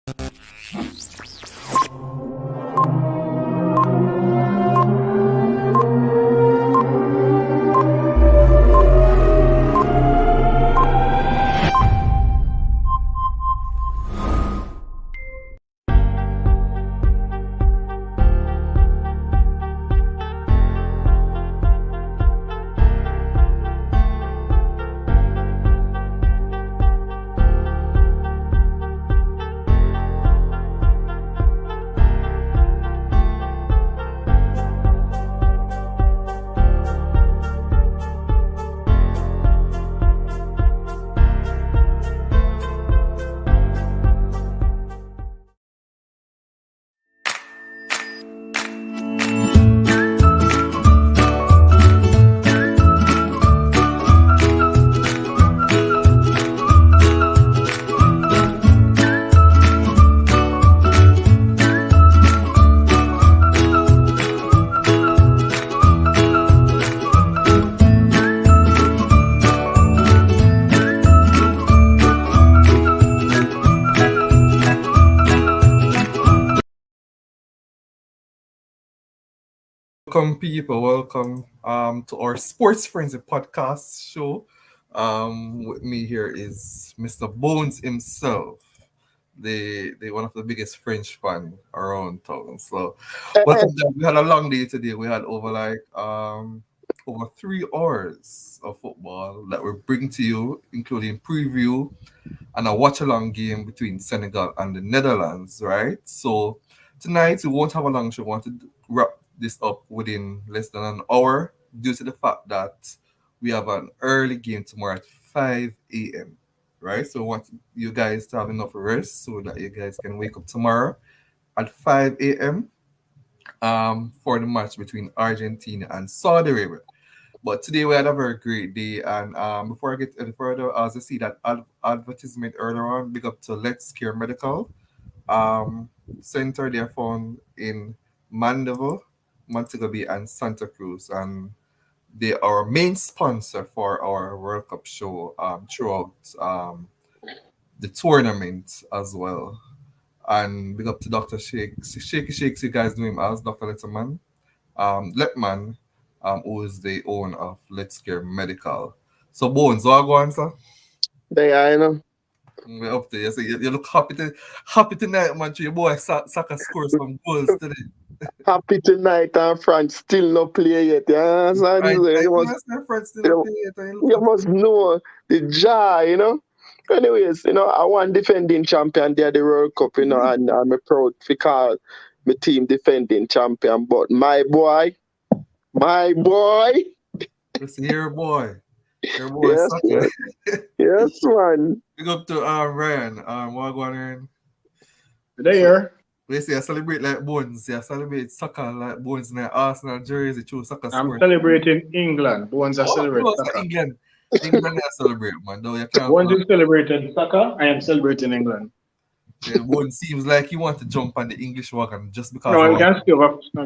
Welcome, people. Welcome to our Sports Frenzy podcast show. With me here is Mr. Bones himself, the one of the biggest French fan around town. So, welcome. Guys. We had a long day today. We had over 3 hours of football that we bring to you, including preview and a watch along game between Senegal and the Netherlands. Right. So tonight we won't have a long show. We want to wrap this up within less than an hour due to the fact that we have an early game tomorrow at 5 a.m. Right? So we want you guys to have enough rest so that you guys can wake up tomorrow at 5 a.m. For the match between Argentina and Saudi Arabia. But today we had a very great day, and before I get any further, as I see that advertisement earlier on, big up to Let's Care Medical Center. They are found in Mandeville, Montego Bay, and Santa Cruz, and they are our main sponsor for our World Cup show throughout the tournament as well. And big up to Dr. Shaky Shakes, you guys know him as Dr. Letterman. Letman, who is the owner of Let's Care Medical. So Bones, what go on, sir? There, you know. We're up there. So you look happy tonight, man. Your boy Saka scores some goals today. Happy tonight, and France still not play yet. Yeah, so Right, France still you must know the jar, you know. Anyways, I want defending champion there the World Cup, and I'm proud to call my team defending champion. But my boy, listen here, boy. Your boy yes, Saka. yes, man. Big up to Ryan. What going on? There. We say I celebrate like Bones. I celebrate soccer like Bones in the Arsenal jersey. True soccer. I'm celebrating England. Bones are celebrating soccer. England I celebrate, man. No, you can't. Bones is celebrating soccer. I am celebrating England. Yeah, Bones seems like you want to jump on the English wagon just because. No, I'm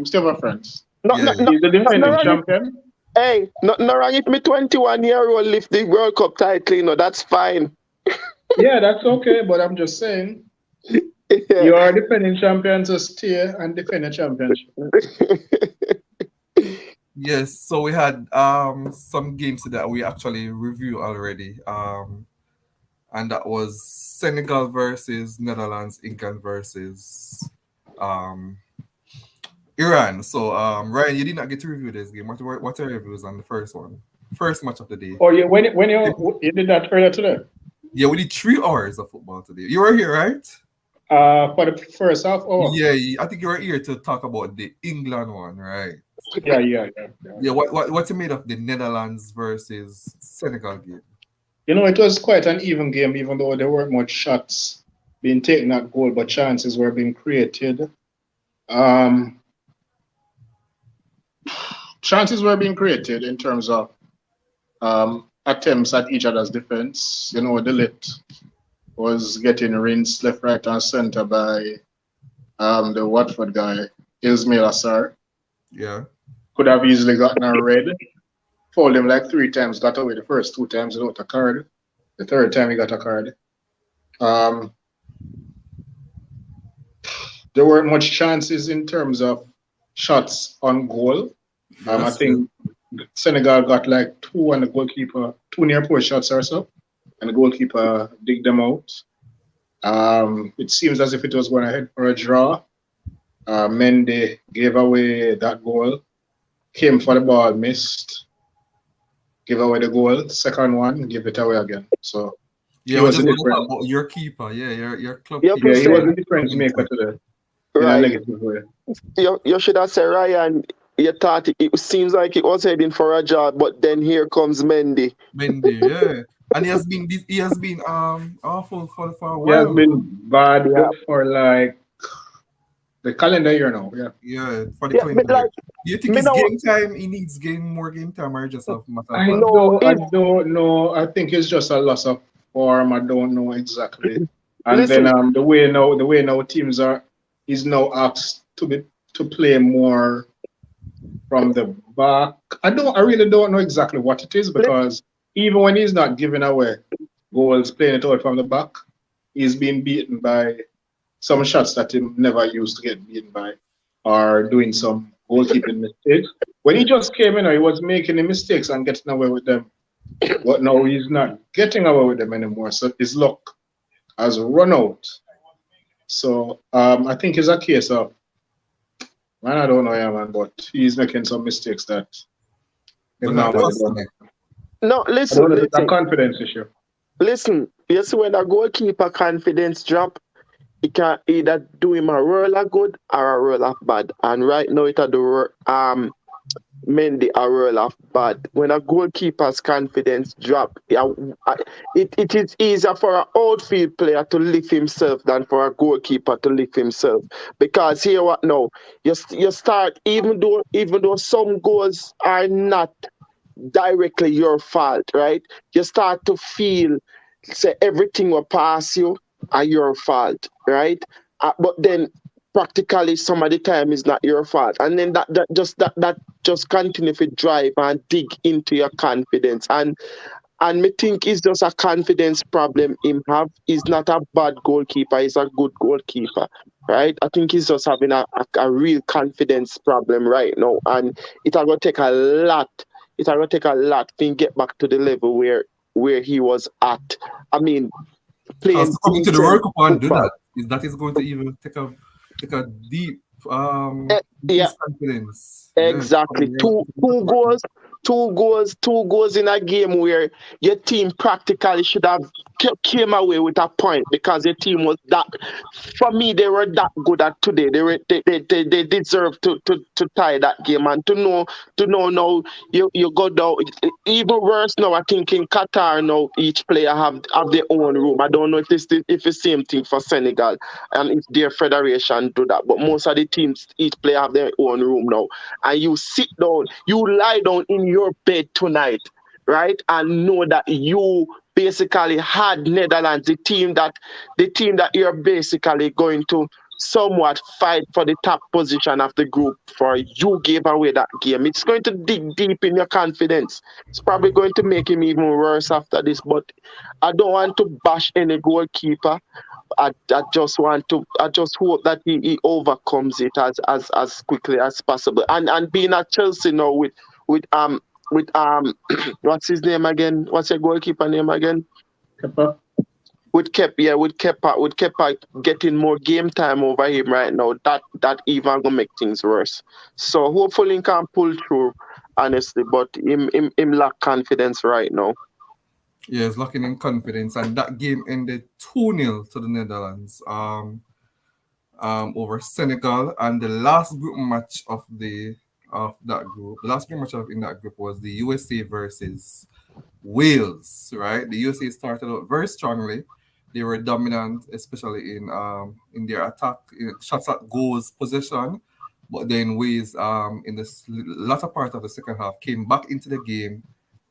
still a friends. Yeah. He's the defending champion. Hey, not wrong if me 21-year-old lift the World Cup title, that's fine. Yeah, that's okay, but I'm just saying. Yeah. You are defending champion, so stay and defend the championship. Yes, so we had some games that we actually reviewed already. And that was Senegal versus Netherlands, England versus Iran. So Ryan, you did not get to review this game. What are your reviews on the first one? First match of the day. Oh yeah, when you did that earlier today? Yeah, we did 3 hours of football today. You were here, right? For the first half hour. Yeah, I think you were here to talk about the England one, right? Yeah. What's you made of the Netherlands versus Senegal game? It was quite an even game, even though there weren't much shots being taken at goal, but chances were being created. Chances were being created in terms of attempts at each other's defense. De Ligt was getting rinsed left, right, and center by the Watford guy, Ismail Assar. Yeah. Could have easily gotten a red. Fouled him like 3 times, got away the first 2 times without a card. The third time he got a card. there weren't much chances in terms of shots on goal. Yeah, I that's true. think Senegal got like two and the goalkeeper, two near post shots or so, and the goalkeeper digged them out. It seems as if it was going ahead for a draw. Mendy gave away that goal, came for the ball, missed, gave away the goal. Second one, give it away again. So he Yeah, we was a just want to talk different, about your keeper. Yeah, your club You have to keeper. yeah, he say, was a difference maker today in a right, negative way. you should have said Ryan, you thought it seems like it was heading for a job, but then here comes Mendy. Mendy, yeah. And he has been awful for a He has while now. been bad Yeah, for like the calendar year now. Yeah. Yeah, for the yeah, calendar but year. like, Do you think me it's know, game time? He needs game more game time or just a matter of I fact? no, don't, I if, don't know. I think it's just a loss of form. I don't know exactly. And then listen, the way now teams are is now asked to play more from the back. I really don't know exactly what it is li- because even when he's not giving away goals, playing it out from the back, he's being beaten by some shots that he never used to get beaten by, or doing some goalkeeping mistakes. When he just came in, he was making the mistakes and getting away with them. But now he's not getting away with them anymore. So his luck has run out. So I think it's a case of man, I don't know, yeah, man, but he's making some mistakes that But him not normally costing don't it. make. no, I don't listen, know if it's a listen, confidence issue. listen. You see, when a goalkeeper confidence drop, it can either do him a roll of good or a roll of bad. And right now, it a do Mendy a roll of bad. When a goalkeeper's confidence drop, yeah, it is easier for an outfield player to lift himself than for a goalkeeper to lift himself. Because here what now, you start even though some goals are not directly your fault, right? You start to feel say everything will pass you are your fault, right? But then practically some of the time is not your fault. And then that just continue to drive and dig into your confidence. And me think it's just a confidence problem him have. He's not a bad goalkeeper, he's a good goalkeeper. Right? I think he's just having a real confidence problem right now. And it'll go take a lot. It'll go take a lot to get back to the level where he was at. I mean, Because playing to come into the decent World Cup and do football. that is going to even take a deep Yeah, decrease confidence. Yeah, to come exactly. in Two to the two World Cup. goals, two goals in a game where your team practically should have came away with a point because your team was that. For me, they were that good at today. They deserve to tie that game and to know now you go down even worse now. I think in Qatar now each player have their own room. I don't know if the same thing for Senegal and if their federation do that. But most of the teams, each player have their own room now. And you sit down, you lie down in your bed tonight, right? And know that you basically had Netherlands, the team that you're basically going to somewhat fight for the top position of the group for you gave away that game. It's going to dig deep in your confidence. It's probably going to make him even worse after this. But I don't want to bash any goalkeeper. I just want to I just hope that he overcomes it as quickly as possible. And being at Chelsea now with what's his name again? What's your goalkeeper name again? Kepa. With Kepa getting more game time over him right now, that even gonna make things worse. So hopefully he can pull through, honestly, but him lack confidence right now. Yeah, it's locking in confidence, and that game ended 2-0 to the Netherlands. Over Senegal, and the last group match of that group, the last group match in that group was the USA versus Wales. Right, the USA started out very strongly. They were dominant, especially in their attack, shots at goals, possession. But then Wales, in the latter part of the second half, came back into the game,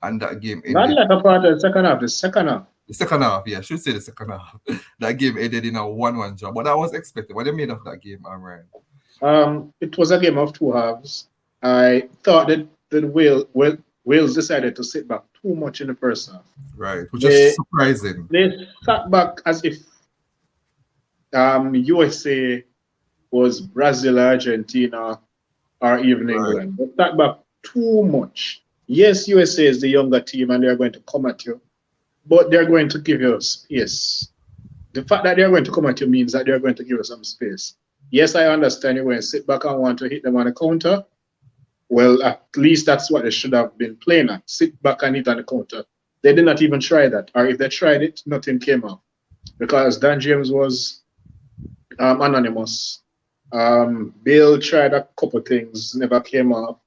and that game Not ended. like a part of the second half. The second half. The second half, yeah, I should say the second half. That game ended in a 1-1 draw, but that was expected. What they made of that game, Ryan? It was a game of two halves. I thought that Wales decided to sit back too much in the first half. Right, which is They surprising. they sat back as if USA was Brazil, Argentina, or even Right. England. But that back too much. Yes, USA is the younger team and they're going to come at you, but they're going to give you space. The fact that they're going to come at you means that they're going to give you some space. Yes, I understand you're going to sit back and want to hit them on the counter. Well, at least that's what they should have been playing at. Sit back and hit on the counter. They did not even try that. Or if they tried it, nothing came out. Because Dan James was anonymous. Bill tried a couple things, never came up.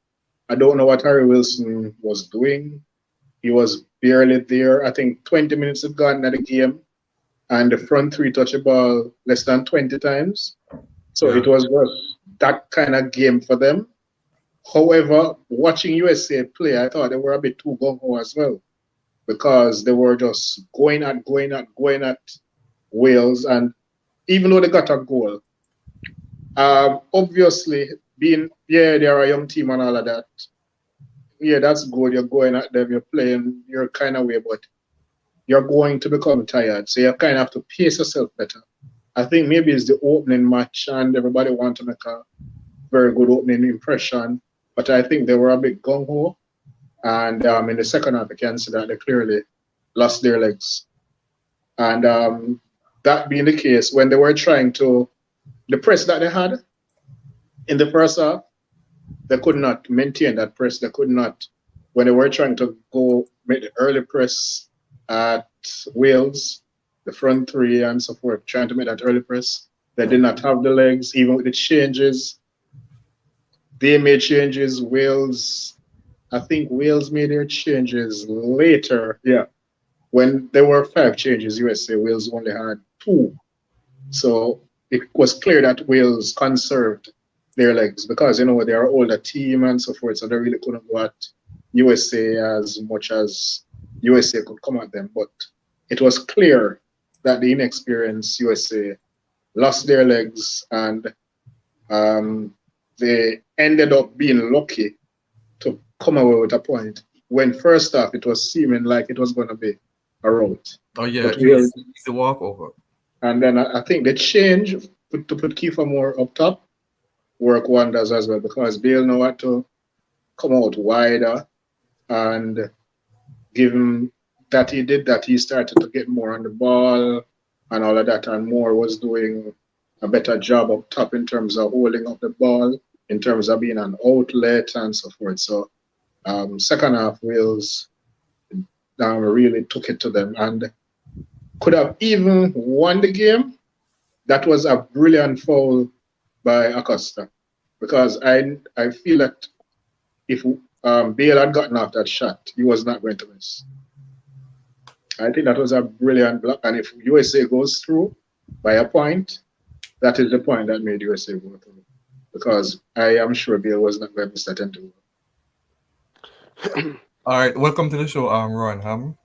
I don't know what Harry Wilson was doing. He was barely there. I think 20 minutes had gone in the game, and the front three touched the ball less than 20 times. So Yeah. it was just that kind of game for them. However, watching USA play, I thought they were a bit too gung ho as well because they were just going at Wales. And even though they got a goal, obviously, being, yeah, they're a young team and all of that. Yeah, that's good. You're going at them, you're playing your kind of way, but you're going to become tired. So you kind of have to pace yourself better. I think maybe it's the opening match and everybody want to make a very good opening impression. But I think they were a bit gung ho. And in the second half, I can see that they clearly lost their legs. And that being the case, when they were trying to, the press that they had in the first half, they could not maintain that press. They could not, when they were trying to go make the early press at Wales, the front three and so forth, trying to make that early press, they did not have the legs, even with the changes. They made changes. Wales, I think Wales made their changes later. Yeah. When there were 5 changes, USA, Wales only had 2. So it was clear that Wales conserved their legs because, they're an older team and so forth. So they really couldn't go at USA as much as USA could come at them. But it was clear that the inexperienced USA lost their legs and they ended up being lucky to come away with a point. When first off, it was seeming like it was going to be a rout. Oh yeah, But Wales, easy walkover. and then I think the change to put Kiefer Moore up top work wonders as well because Bale know what to come out wider and given that he did that, he started to get more on the ball and all of that, and Moore was doing a better job up top in terms of holding up the ball, in terms of being an outlet and so forth. So second half, Wales really took it to them and could have even won the game. That was a brilliant foul by Acosta because I feel that if Bale had gotten off that shot, he was not going to miss. I think that was a brilliant block. And if USA goes through by a point, that is the point that made USA go through. Because I am sure Bale was not going to miss that interview. All right, welcome to the show, Ron Ham,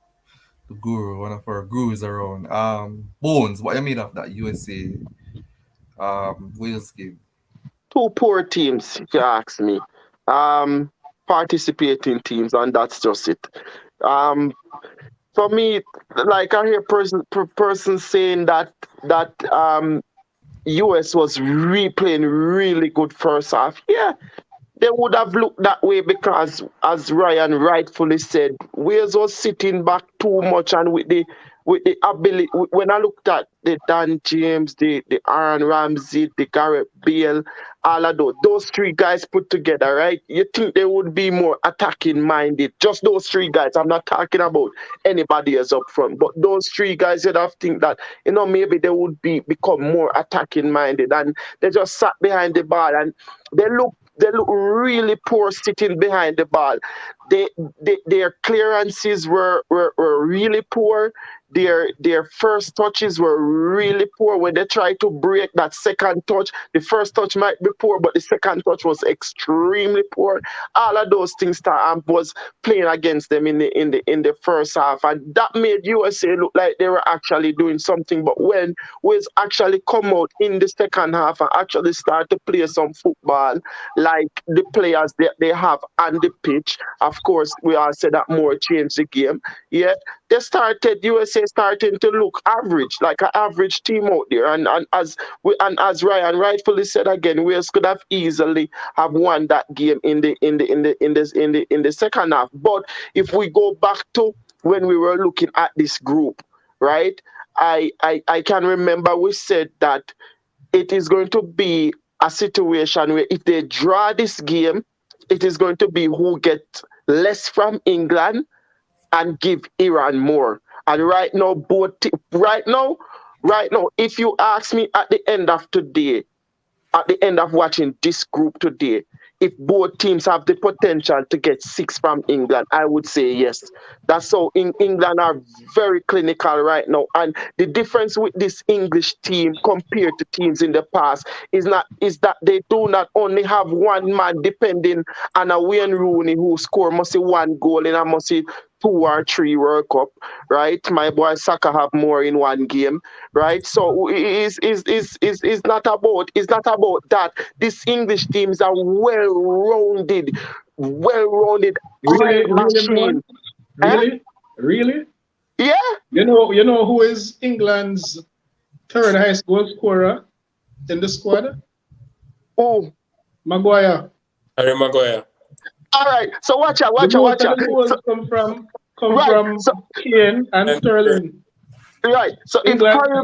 the guru, one of our gurus around. Bones, what you made of that USA Wales game? 2 poor teams, if you ask me. Um, Participating teams, and that's just it. Um, for me, like I hear person saying that US was playing really good first half. Yeah, they would have looked that way because, as Ryan rightfully said, Wales was sitting back too much, and with the ability. When I looked at the Dan James, the Aaron Ramsey, the Garrett Bale, all of those 3 guys put together, right? You think they would be more attacking minded? Just those 3 guys. I'm not talking about anybody else up front, but those 3 guys, you'd have think that maybe they would become more attacking minded, and they just sat behind the ball and they look they look really poor sitting behind the ball. Their clearances were really poor. Their first touches were really poor. When they tried to break that second touch, the first touch might be poor, but the second touch was extremely poor. All of those things that was playing against them in the first half, and that made USA look like they were actually doing something. But when Wales actually come out in the second half and actually start to play some football, like the players they have on the pitch, of course, we all said that more changed the game. Yeah, they started USA USA starting to look average, like an average team out there. And as Ryan rightfully said again, Wales could have easily have won that game in the second half. But if we go back to when we were looking at this group, right? I can remember we said that it is going to be a situation where if they draw this game, it is going to be who get less from England and give Iran more. And right now, if you ask me at the end of today, at the end of watching this group today, if both teams have the potential to get six from England, I would say yes. That's how England are very clinical right now. And the difference with this English team compared to teams in the past is that they do not only have one man depending on a Wayne Rooney who score must see one goal in a must see two or three World Cup, right? My boy Saka have more in one game, right? So it's not about that. These English teams are well-rounded oil Really, machine. Moan? Eh? Really? Yeah. You know who is England's third highest goal scorer in the squad? Oh, Maguire. Harry Maguire. all right. So watch out, The watch out, most watch of out. the goals So, come right. from So Kane and And Sterling. right. So if England, Harry,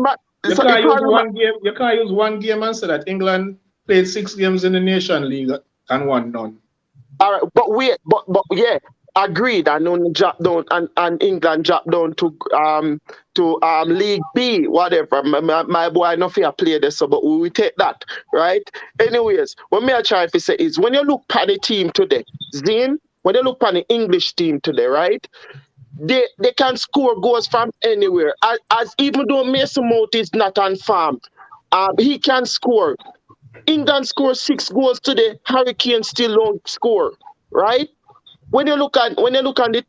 you so if can't use Harry, one game. You can't use one game and say that England played 6 games in the Nation League and won none. all right, but wait, but yeah, agreed. And only drop down, and England drop down to League B, whatever. My boy, no fear play this, so but we will take that, right? Anyways, what me I try to say is when you look at the team today, Zane, when you look at the English team today, right? They can score goals from anywhere. As even though Mason Mount is not on farm, he can score. England scored 6 goals today. Harry Kane still don't score, right? When you look at the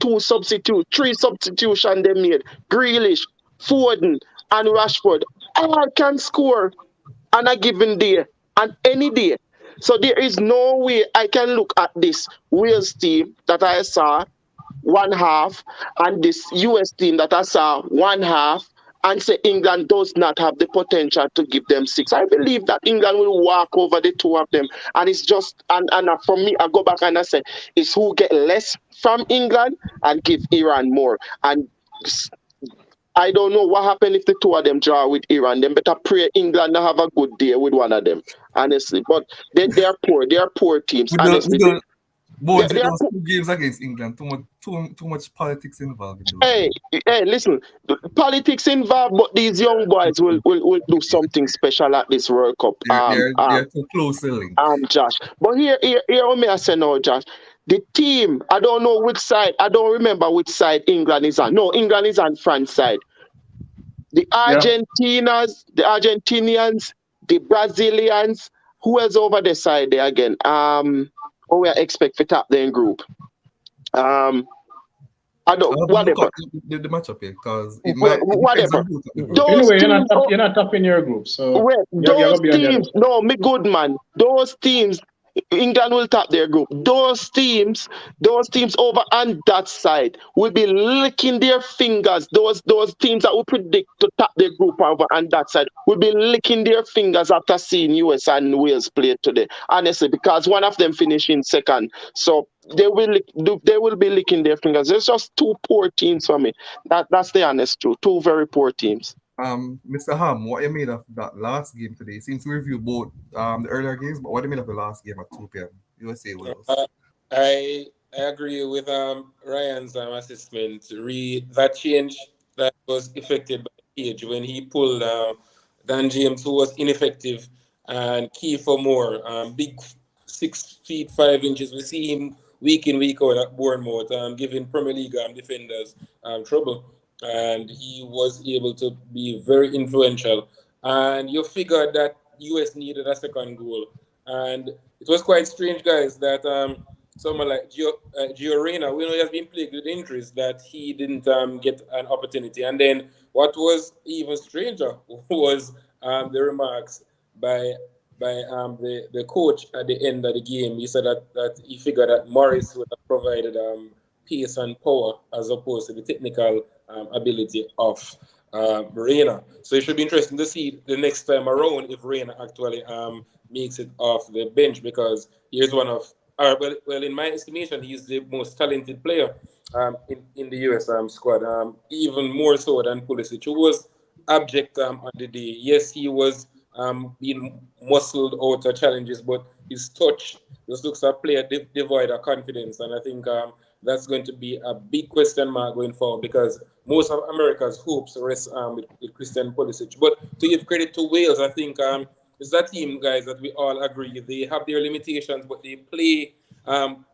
three substitution they made, Grealish, Foden, and Rashford, all can score on a given day and any day. So there is no way I can look at this Wales team that I saw one half and this US team that I saw one half and say England does not have the potential to give them six. I believe that England will walk over the two of them. And it's just, and for me, I go back and I say, it's who get less from England and give Iran more. And I don't know what happened if the two of them draw with Iran. Them better pray England to have a good day with one of them, honestly. But they are poor. They are poor teams, We honestly. don't They, Bones they with are those 2 games against England. Too much politics involved in those Hey, games. hey, listen, politics involved, but these young boys will do something special at this World Cup. They're too closely linked. Josh. But here, what may I say now, Josh? The team, I don't know which side. I don't remember which side England is on. No, England is on France side. The Yeah. Argentinians, the Brazilians. Who else over the side there again? Who we expect for top then group? I don't. I'll have to look Whatever. up the matchup here because it depends Whatever. on who's at the group. Those Anyway, teams, you're not top in your group, so wait, you're gonna those be on the other teams, side. no, me good man. Those teams, England will top their group. Those teams over on that side will be licking their fingers. Those teams that we predict to top their group over on that side will be licking their fingers after seeing US and Wales play today. Honestly, because one of them finishing second, so they will be licking their fingers. There's just two poor teams for me. That's the honest truth. Two very poor teams. Mr. Ham, what you made of that last game today? Since we reviewed both the earlier games, but what you made of the last game at 2 p.m. USA Wales? I agree with Ryan's assessment. That change that was effected by Page when he pulled Dan James, who was ineffective, and key for more. Big 6 feet 5 inches. We see him week in week out at Bournemouth, giving Premier League defenders trouble, and he was able to be very influential. And you figured that US needed a second goal, and it was quite strange, guys, that someone like Gio Reyna, we know he has been plagued with injuries, that he didn't get an opportunity. And then what was even stranger was the remarks by the coach at the end of the game. He said that he figured that Morris would have provided pace and power as opposed to the technical ability of Reina. So it should be interesting to see the next time around if Reina actually makes it off the bench, because he's one of, well, in my estimation, he's the most talented player in the US squad, even more so than Pulisic, who was abject on the day. Yes, he was being muscled out of challenges, but his touch just looks a player devoid of confidence. And I think that's going to be a big question mark going forward, because most of America's hopes rest with Christian Pulisic. But to give credit to Wales, I think it's that team, guys, that we all agree they have their limitations, but they play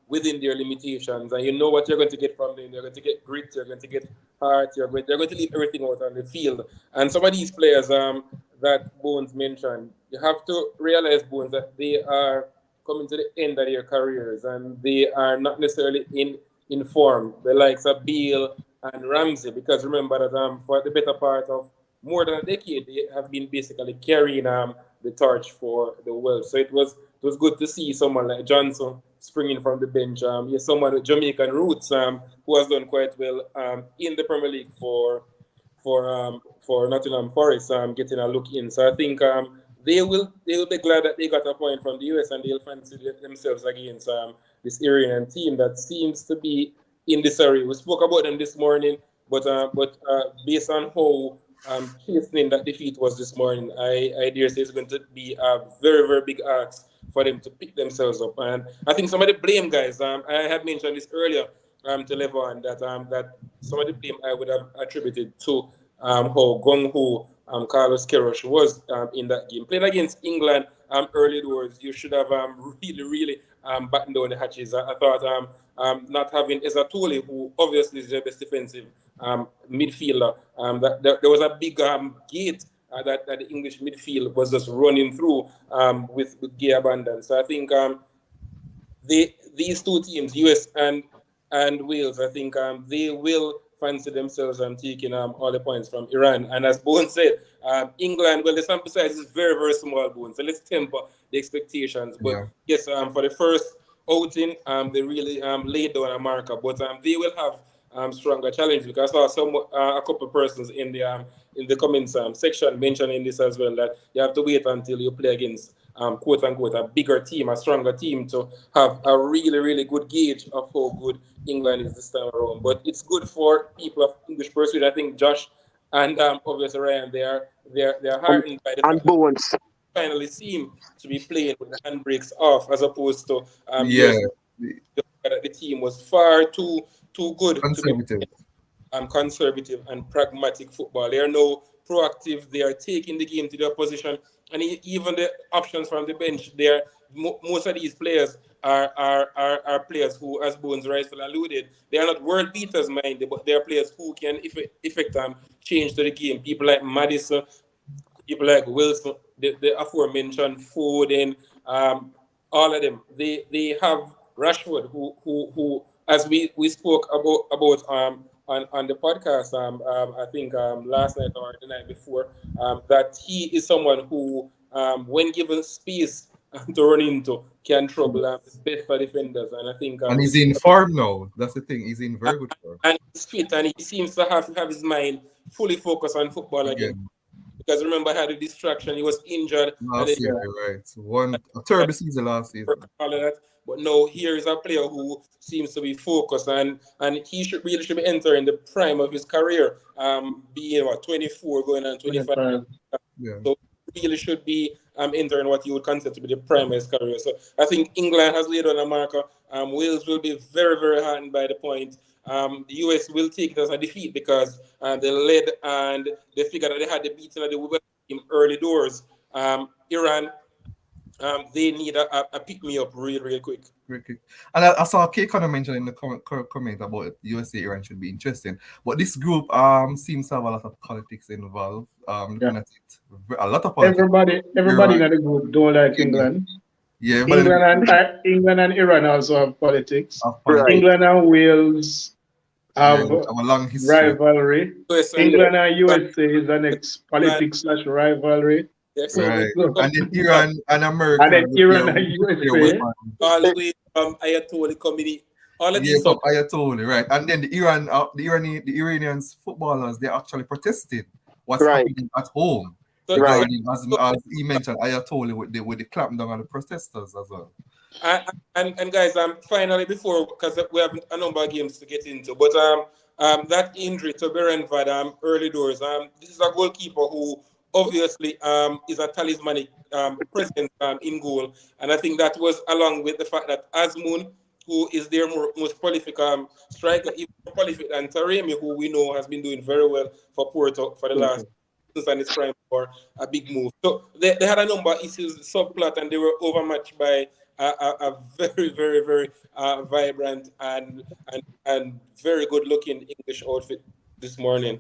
within their limitations. And you know what you're going to get from them. You're going to get grit, you're going to get heart, they're going to leave everything out on the field. And some of these players that Bones mentioned, you have to realize, Bones, that they are coming to the end of their careers and they are not necessarily in form, the likes of Beal and Ramsey, because remember that for the better part of more than a decade, they have been basically carrying the torch for the world. So it was good to see someone like Johnson springing from the bench. Yes, someone with Jamaican roots who has done quite well in the Premier League for Nottingham Forest getting a look in. So I think they will be glad that they got a point from the US, and they'll fancy themselves against this Iranian team that seems to be in disarray. We spoke about them this morning, but based on how chastening that defeat was this morning, I dare say it's going to be a very, very big ask for them to pick themselves up. And I think some of the blame, guys, I had mentioned this earlier to Levon, that some of the blame I would have attributed to how gung ho Carlos Queiroz was in that game. Playing against England early doors, you should have really, really battened down the hatches. I thought not having Ezatoli, who obviously is the best defensive midfielder, there was a big gate that the English midfield was just running through with gay abandon. So I think these two teams, US and Wales, I think they will fancy themselves taking all the points from Iran. And as Boone said, England, well, the sample size is very, very small, Boone. So let's temper the expectations. But yes, for the first outing, they really laid down a marker. But they will have stronger challenges, because I saw a couple of persons in the comments section mentioning this as well, that you have to wait until you play against quote unquote a bigger team, a stronger team, to have a really, really good gauge of how good England is this time around. But it's good for people of English pursuit. I think Josh and obviously Ryan, they're heartened by the and fact that Bones. they finally seem to be playing with the handbrakes off, as opposed to Yeah, years that the team was far too good to be conservative. conservative and pragmatic football. They are now proactive. They are taking the game to the opposition, and even the options from the bench. Most of these players are players who, as Bones rightfully alluded, they are not world beaters, mind, but they are players who can effect change to the game. People like Madison, people like Wilson, the aforementioned Foden, all of them. They have Rashford, who as we spoke about on the podcast, I think last night or the night before, that he is someone who, when given space to run into, can trouble the best for defenders. And I think And he's in form now. That's the thing. He's in very good form and he's fit, and he seems to have his mind fully focused on football again. again. Because remember, he had a distraction. He was injured, and Last season, right? A terrible season last season. all of that. But now here is a player who seems to be focused, and he should be entering the prime of his career, being 24 going on 25. Yeah. So really should be entering what you would consider to be the prime of his career. So I think England has laid on a marker. Wales will be very, very heartened by the point. The US will take it as a defeat, because they led and they figured that they had the beating of the women team early doors. Iran, they need a pick me up real quick. And I saw Kay kind of mentioned in the comment about USA Iran should be interesting. But this group seems to have a lot of politics involved. Looking at it, a lot of politics. Everybody in the group don't like England. Yeah, but England and Iran also have politics. Right. England and Wales have a long history. rivalry. England and USA is the next politics/rivalry. Yes, Right. And then Iran and America. And then Iran and USA. All the way from Ayatollah Khomeini all of Yeah, these from sub. Ayatollah, right? And then the Iranians footballers, they actually protested what's Right, happening at home So, right. regarding, as he mentioned, Ayatollah with the clampdown on the protesters as well. and guys, finally before because we have a number of games to get into, but that injury to Berenvad early doors. This is a goalkeeper who obviously is a talismanic presence in goal, and I think that was along with the fact that Azmoun, who is their most prolific striker, even more prolific than Taremi, who we know has been doing very well for Porto for the last since and his prime for a big move. So they had a number of issues, subplot, and they were overmatched by a very, very, very vibrant and very good looking English outfit this morning.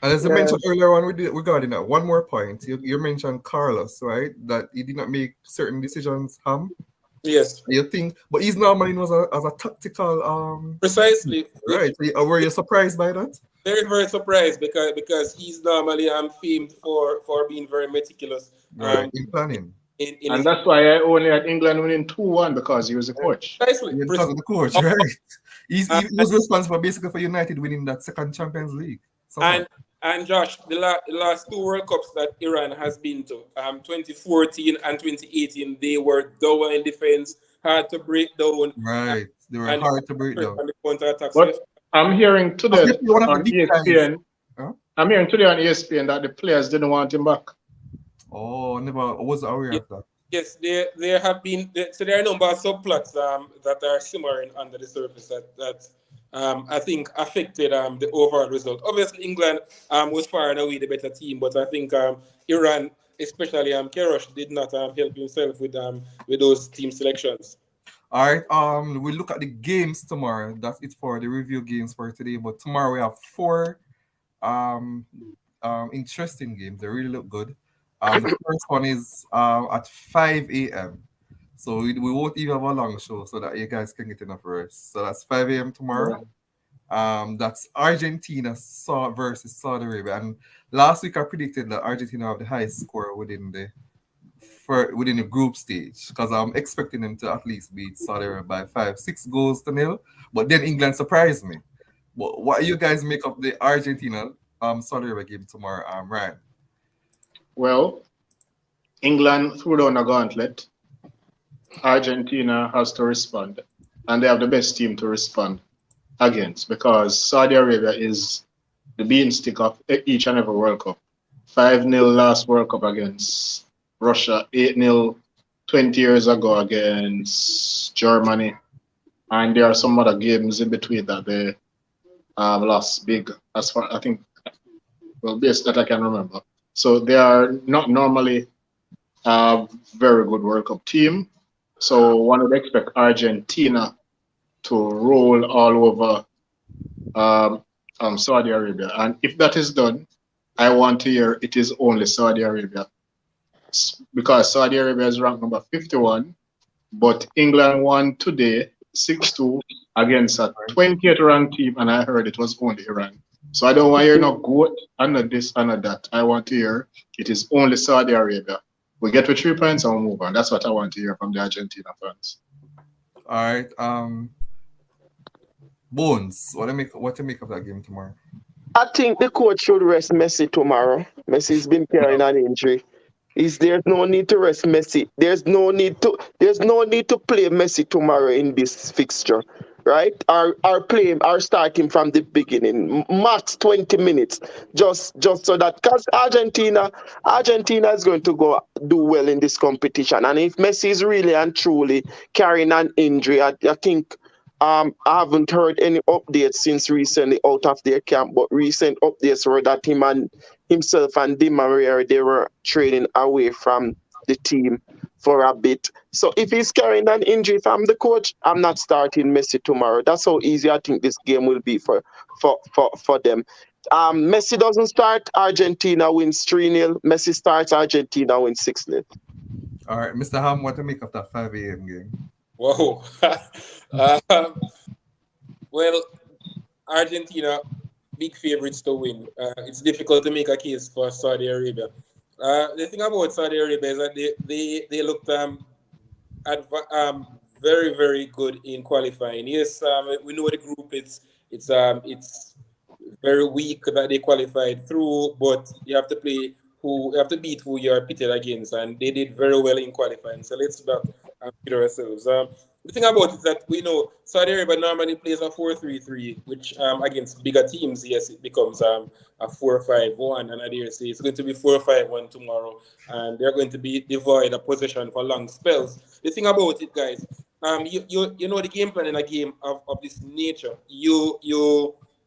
And as I Yeah, mentioned earlier on, regarding that, one more point. You mentioned Carlos, right? That he did not make certain decisions, Yes, You think, but he's normally known as a tactical, precisely. right? So were you surprised by that? Very, very surprised because he's normally famed for being very meticulous Right, in planning. in And his that's why I only had England winning 2-1 because he was a coach. precisely. Yeah, because of the coach, right? He And, was responsible basically for United winning that second Champions League somehow. and Josh, the last two World Cups that Iran has been to, 2014 and 2018, they were dour in defense, hard to break down, Right, they were and hard to break on down. the counter attack. So But I'm hearing That's today definitely one of the on big guys. ESPN. Huh? I'm hearing today on ESPN that the players didn't want him back. Oh, never I was aware of that. yes, there have been so there are a number of subplots that are simmering under the surface that I think affected the overall result. Obviously, England was far and away the better team, but I think Iran, especially Kerosh, did not help himself with those team selections. All right. We look at the games tomorrow. That's it for the review games for today. But tomorrow we have four um interesting games. They really look good. The first one is at 5 a.m. So we won't even have a long show so that you guys can get enough rest. So that's 5 a.m. tomorrow. Yeah. That's Argentina versus Saudi Arabia. And last week I predicted that Argentina have the highest score within the group stage because I'm expecting them to at least beat Saudi Arabia by 5-6 goals to nil. But then England surprised me. But what do you guys make of the Argentina Saudi Arabia game tomorrow, Ryan? Well, England threw down a gauntlet. Argentina has to respond. And they have the best team to respond against because Saudi Arabia is the beanstick of each and every World Cup. 5-0 last World Cup against Russia, 8-0 20 years ago against Germany. And there are some other games in between that they lost big, as far I think, well, best that I can remember. So they are not normally a very good World Cup team. So one would expect Argentina to roll all over Saudi Arabia. And if that is done, I want to hear it is only Saudi Arabia. Because Saudi Arabia is ranked number 51, but England won today 6-2 against a 20th ranked team, and I heard it was only Iran. So I don't want to hear no goat under this, under that. I want to hear it is only Saudi Arabia. We get with 3 points and we move on. That's what I want to hear from the Argentina fans. All right. Bones, what to make of that game tomorrow? I think the coach should rest Messi tomorrow. Messi's been carrying an injury. There's no need to rest Messi. There's no need to play Messi tomorrow in this fixture. Right? Our starting from the beginning. Max 20 minutes. Just so that because Argentina is going to go do well in this competition. And if Messi is really and truly carrying an injury, I think I haven't heard any updates since recently out of their camp, but recent updates were that himself and Di Maria, they were training away from the team for a bit. So if he's carrying an injury, if I'm the coach, I'm not starting Messi tomorrow. That's how easy I think this game will be for them. Messi doesn't start, Argentina wins 3-0. Messi starts, Argentina wins 6-0. All right, Mr. Ham, what to make of that 5 a.m. game? Whoa. Well, Argentina, big favorites to win. It's difficult to make a case for Saudi Arabia. The thing about Saudi Arabia is that they looked very, very good in qualifying. Yes, we know the group. It's very weak that they qualified through, but you have to beat who you are pitted against, and they did very well in qualifying. So let's not kid ourselves. The thing about it is that we know Saudi Arabia normally plays a 4-3-3, which against bigger teams, yes, it becomes a 4-5-1, and I dare say it's going to be 4-5-1 tomorrow, and they're going to be devoid of possession for long spells. The thing about it, guys, you know the game plan in a game of this nature. You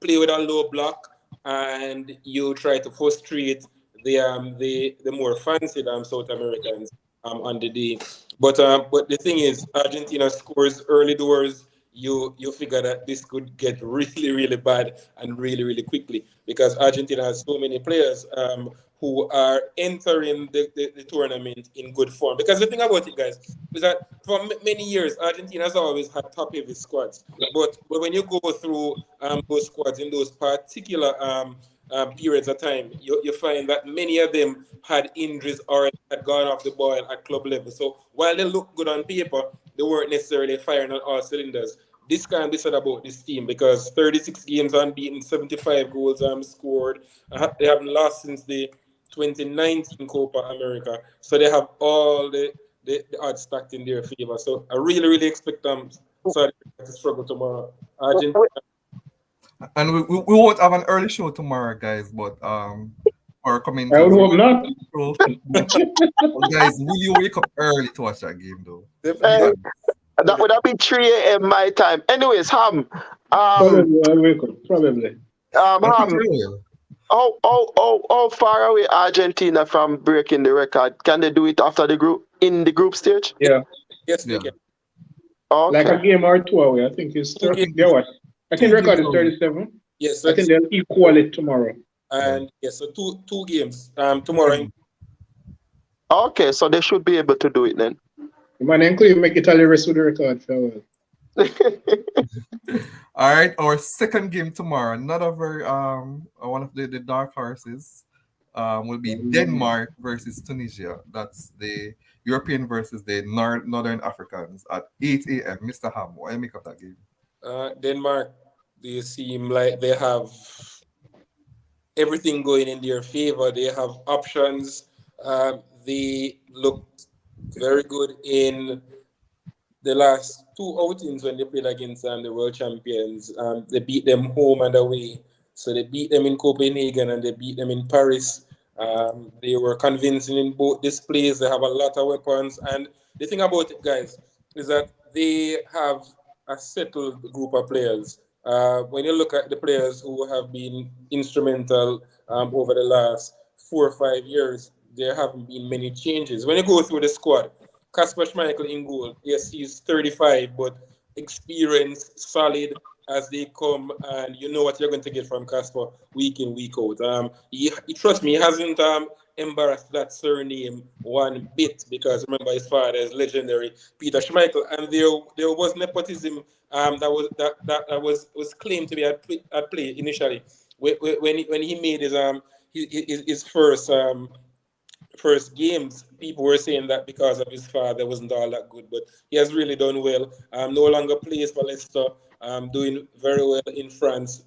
play with a low block and you try to frustrate the more fancied South Americans on the day. But the thing is, Argentina scores early doors. You figure that this could get really really bad and really really quickly because Argentina has so many players who are entering the tournament in good form. Because the thing about it, guys, is that for many years Argentina has always had top heavy squads. But when you go through those squads in those particular periods of time, you find that many of them had injuries or had gone off the boil at club level. So while they look good on paper, they weren't necessarily firing on all cylinders. This can be said about this team because 36 games unbeaten, 75 goals scored. They haven't lost since the 2019 Copa America. So they have all the odds stacked in their favor. So I really, really expect them to struggle tomorrow. Argentina. And we won't have an early show tomorrow, guys, but our I would commentary. hope not. Well, guys, will you wake up early to watch that game, though? Definitely. That would have been 3 a.m. my time. Anyways, Probably I'll wake up. Probably. Ham, how far away Argentina from breaking the record? Can they do it after the group stage? Yeah. Yes, they Yeah. can. Like Okay. a game or two away. I think it's Okay. I think they're what? I think Two record games is away. 37. Yes, I think they'll equal it tomorrow. and yes, so two games. Tomorrow. Okay, so they should be able to do it then. You might include make Italy rest with the record, farewell. All right, our second game tomorrow. Another very one of the dark horses will be Denmark versus Tunisia. That's the European versus the Northern Africans at 8 a.m. Mr. Ham, what do you make of that game? Denmark, they seem like they have everything going in their favor. They have options. They looked very good in the last two outings when they played against the world champions. They beat them home and away. So they beat them in Copenhagen and they beat them in Paris. They were convincing in both displays. They have a lot of weapons. And the thing about it, guys, is that they have a settled group of players. When you look at the players who have been instrumental over the last 4 or 5 years, there haven't been many changes. When you go through the squad, Kasper Schmeichel in goal. Yes, he's 35, but experience, solid as they come, and you know what you're going to get from Kasper week in, week out. He trust me, he hasn't embarrassed that surname one bit because remember his father is legendary Peter Schmeichel, and there was nepotism that was claimed to be at play initially when he made his first games. People were saying that because of his father wasn't all that good, but he has really done well. No longer plays for Leicester, doing very well in France,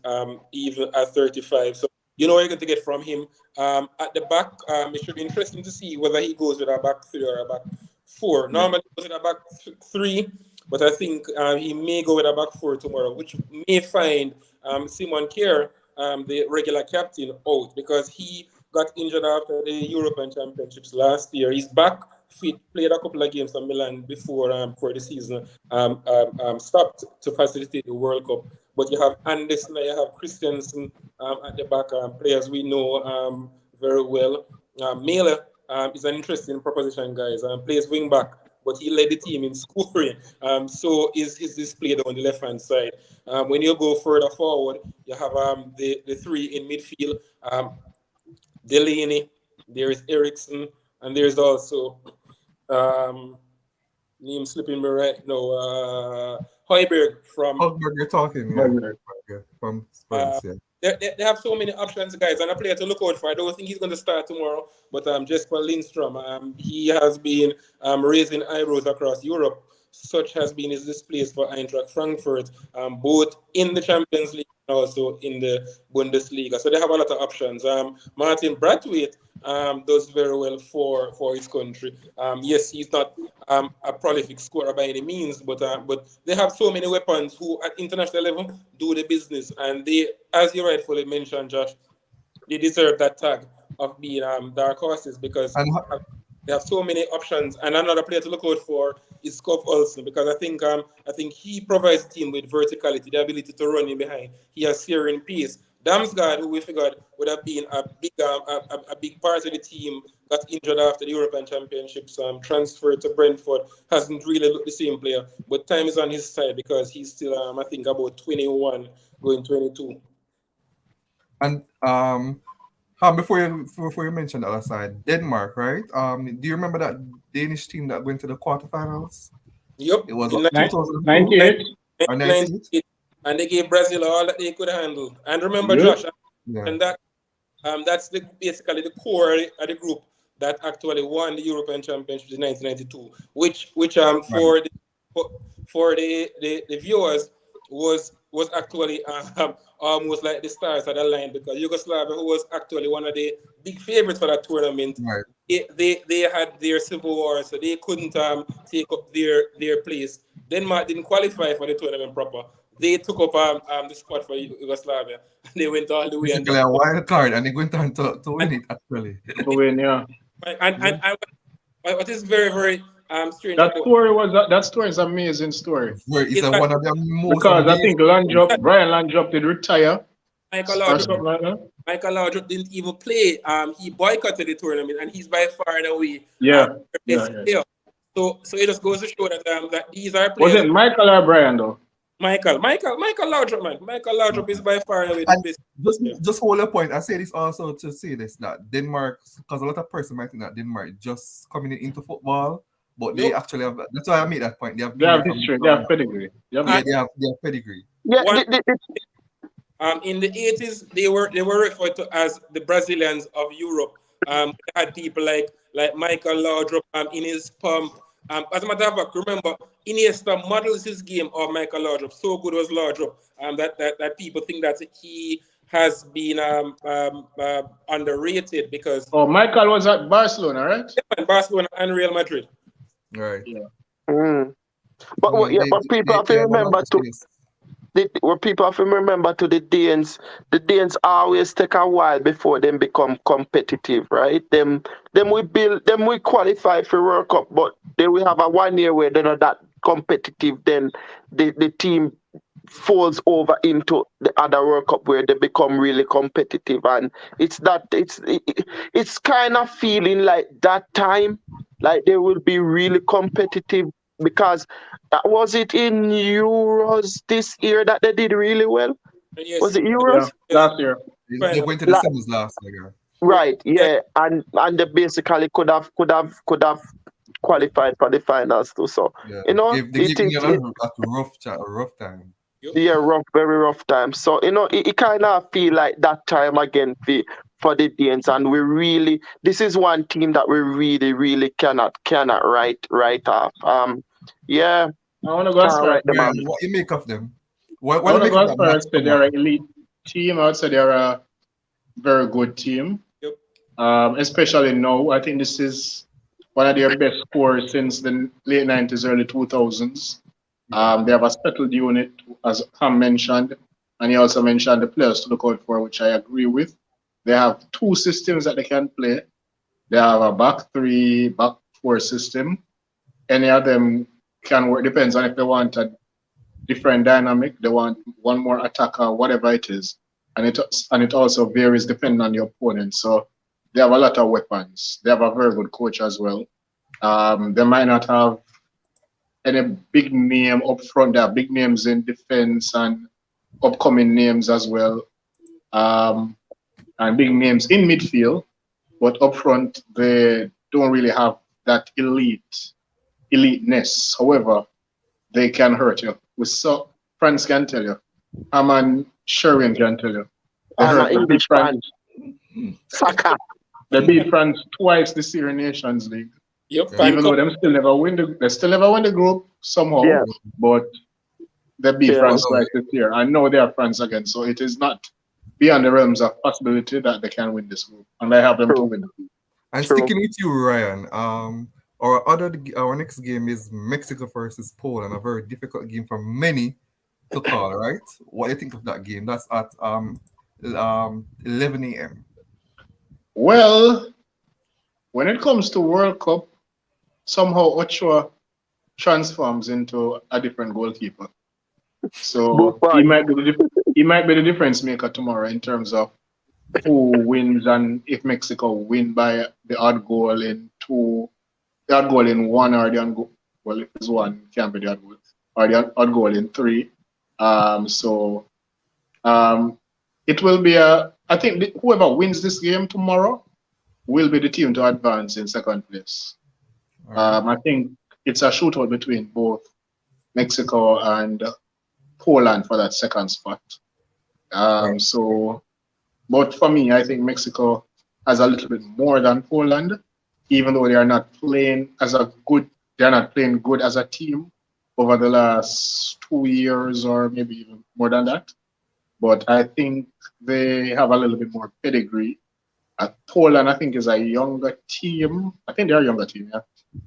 even at 35. So you know what you're going to get from him. At the back, it should be interesting to see whether he goes with a back three or a back four. Normally he goes with a back three, but I think he may go with a back four tomorrow, which may find Simon Kerr, the regular captain, out because he got injured after the European Championships last year. He's back fit, played a couple of games for Milan before the season stopped to facilitate the World Cup. But you have Anderson, you have Christensen at the back, players we know very well. Mailer is an interesting proposition, guys. Plays wing back, but he led the team in scoring. So is his display on the left-hand side. When you go further forward, you have the three in midfield. Delaney, there is Ericsson, and there's also name slipping me right now. Højbjerg from Hogberg, you're talking, yeah. Yeah, from Spurs, yeah. they have so many options, guys, and a player to look out for. I don't think he's going to start tomorrow, but Jesper Lindstrom, he has been raising eyebrows across Europe. such has been his displays for Eintracht Frankfurt, both in the Champions League and also in the Bundesliga. So they have a lot of options. Martin Brathwaite does very well for his country. Yes, he's not a prolific scorer by any means, but they have so many weapons who at international level do the business, and they, as you rightfully mentioned, Josh, they deserve that tag of being dark horses because And they have so many options. And another player to look out for is Scott Olsen because I think he provides the team with verticality, the ability to run in behind. He has searing pace. Damsgaard, who we figured would have been a big part of the team, got injured after the European Championships, transferred to Brentford, hasn't really looked the same player. But time is on his side because he's still, I think, about 21, going 22. And before you mention the other side, Denmark, right? Do you remember that Danish team that went to the quarterfinals? Yep. It was In like 2002 98. or 98. and they gave Brazil all that they could handle. And remember, Yep. Josh, Yeah. and that's basically the core of the group that actually won the European Championship in 1992, which for the viewers was actually almost like the stars of the line because Yugoslavia, who was actually one of the big favorites for that tournament, Right. they had their civil war, so they couldn't take up their place. Denmark didn't qualify for the tournament proper. They took up the spot for Yugoslavia. They went all the way and Basically a wild card, and they went on to win it actually. To win, yeah. and what is very very strange That about story that story is an amazing story. Where it's is that one of the most Because I think amazing. Brian Landrup did retire Michael or Laudrup something like that. Michael Laudrup didn't even play. He boycotted the tournament, and he's by far and away Yeah. their best Yeah. player. So it just goes to show that that these are Was players. it Michael or Brian though? Michael Laudrup, man. Michael Laudrup is by far and away the And best. just hold a point. I say this also to say this that Denmark, because a lot of person might think that Denmark just coming into football, but they Nope. actually have. That's why I made that point. They have They been have there from history, they have pedigree. yeah, And they have pedigree. Yeah, one the, in the 80s they were referred to as the Brazilians of Europe. They had people like Michael Laudrup in his pump. As a matter of fact, remember Iniesta models his game of Michael Laudrup. So good was Laudrup that people think that he has been underrated because Oh, Michael was at Barcelona, right? Barcelona and Real Madrid. Right. Yeah. but but people have to They have a lot remember of to space. what people have to remember to the Danes. The Danes always take a while before them become competitive, right? Them we qualify for World Cup, but then we have a 1 year where they're not that competitive. Then the team falls over into the other World Cup where they become really competitive, and it's kind of feeling like that time, like they will be really competitive because was it in Euros this year that they did really well? Yes, Was it Yeah. Euros? yes, Last year. They went to the semis last year. Right, yeah, yeah, and they basically could have qualified for the finals too. So Yeah. They it gave me is a rough time. yeah, very rough time. So it kind of feel like that time again for the Danes, and we really this is one team that we really cannot write off. Yeah, I want to go as can't far as write them Yeah, off. what you make of them? I What you want to make go of as that far match as say they're tomorrow? an elite team. I would say they're a very good team. yep. Especially now. I think this is one of their best scores since the late 90s, early 2000s. They have a settled unit, as Ham mentioned, and he also mentioned the players to look out for, which I agree with. They have two systems that they can play. They have a back three, back four system. Any of them can work. Depends on if they want a different dynamic, they want one more attacker, whatever it is, and it also varies depending on the opponent. So they have a lot of weapons. They have a very good coach as well. They might not have any big name up front. There are big names in defense and upcoming names as well, and big names in midfield. But up front, they don't really have that eliteness. However, they can hurt you. We saw France can tell you. Aman Sherwin can tell you. They I'm hurt. an They beat English France. fan. Saka. They beat France twice this year in Nations League. Yep. Yeah. Even though they still never win the group. somehow, Yeah, but they beat yeah. France Well, twice this year. I know they are France again, so it is not beyond the realms of possibility that they can win this group, and I have them to True, win the group. and true. sticking with you, Ryan. Our next game is Mexico versus Poland, a very difficult game for many to call. Right? What do you think of that game? That's at 11 a.m. Well, when it comes to World Cup, somehow Ochoa transforms into a different goalkeeper. So Buffon. he might be the difference maker tomorrow in terms of who wins and if Mexico win by the odd goal in two, the odd goal in one or the odd goal, well, if it's one, it can't be the odd goal, or the odd goal in three. So um, it will be I think whoever wins this game tomorrow will be the team to advance in second place. All right. I think it's a shootout between both Mexico and Poland for that second spot. All right. So, but for me, I think Mexico has a little bit more than Poland, even though they are not playing as a good, they are not playing good as a team over the last 2 years or maybe even more than that. But I think they have a little bit more pedigree. Poland, I think, is a younger team. I think they're a younger team, yeah.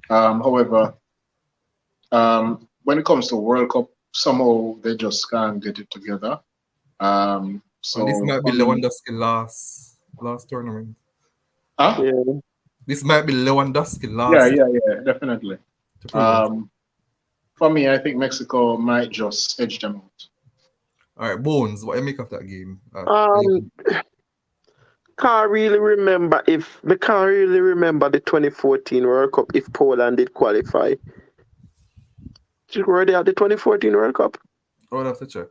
However, when it comes to World Cup, somehow they just can't get it together. And this So might be for me, Lewandowski last tournament. huh? Yeah. This might be Lewandowski Yeah, last yeah, yeah, definitely. to prove himself. Um, for me, I think Mexico might just edge them out. All right, Bones. What do you make of that game? Um, can't really remember the 2014 World Cup if Poland did qualify. Were they at the 2014 World Cup? I would have to check.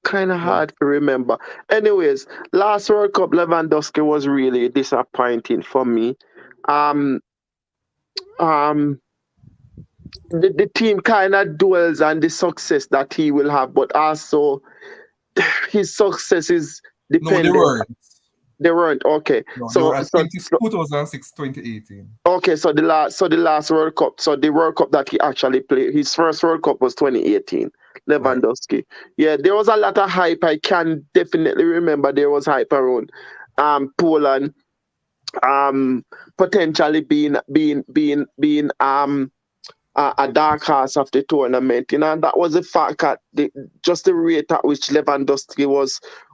Kind of hard to remember. Anyways, last World Cup, Lewandowski was really disappointing for me. Um, um, the team kind of dwells on the success that he will have, but also his success is No, they dependent. weren't. They weren't okay. No, they were So at so 2006, 2018. okay. So the last World Cup. So the World Cup that he actually played, his first World Cup was 2018. Right. Lewandowski. Yeah, there was a lot of hype. I can definitely remember there was hype around Poland potentially being a dark horse of the tournament. And that was the fact that just the rate at which Lewandowski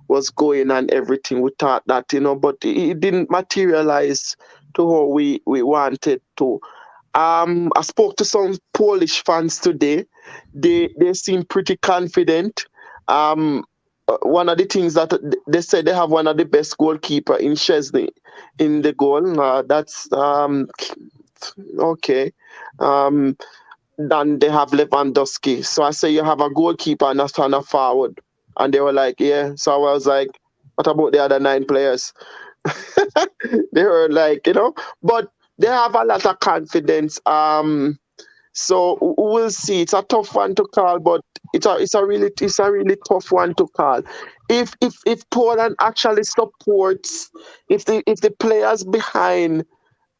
was going and everything. We thought that, but it didn't materialize to how we wanted to. I spoke to some Polish fans today. They seem pretty confident. One of the things that they said, they have one of the best goalkeeper in Chesney in the goal. That's okay. Um, then they have Lewandowski. So I say you have a goalkeeper and a center forward. And they were like, yeah. So I was like, what about the other 9 players? They were like, but they have a lot of confidence. So we'll see. It's a tough one to call, but it's a really tough one to call. If Poland actually supports, if the players behind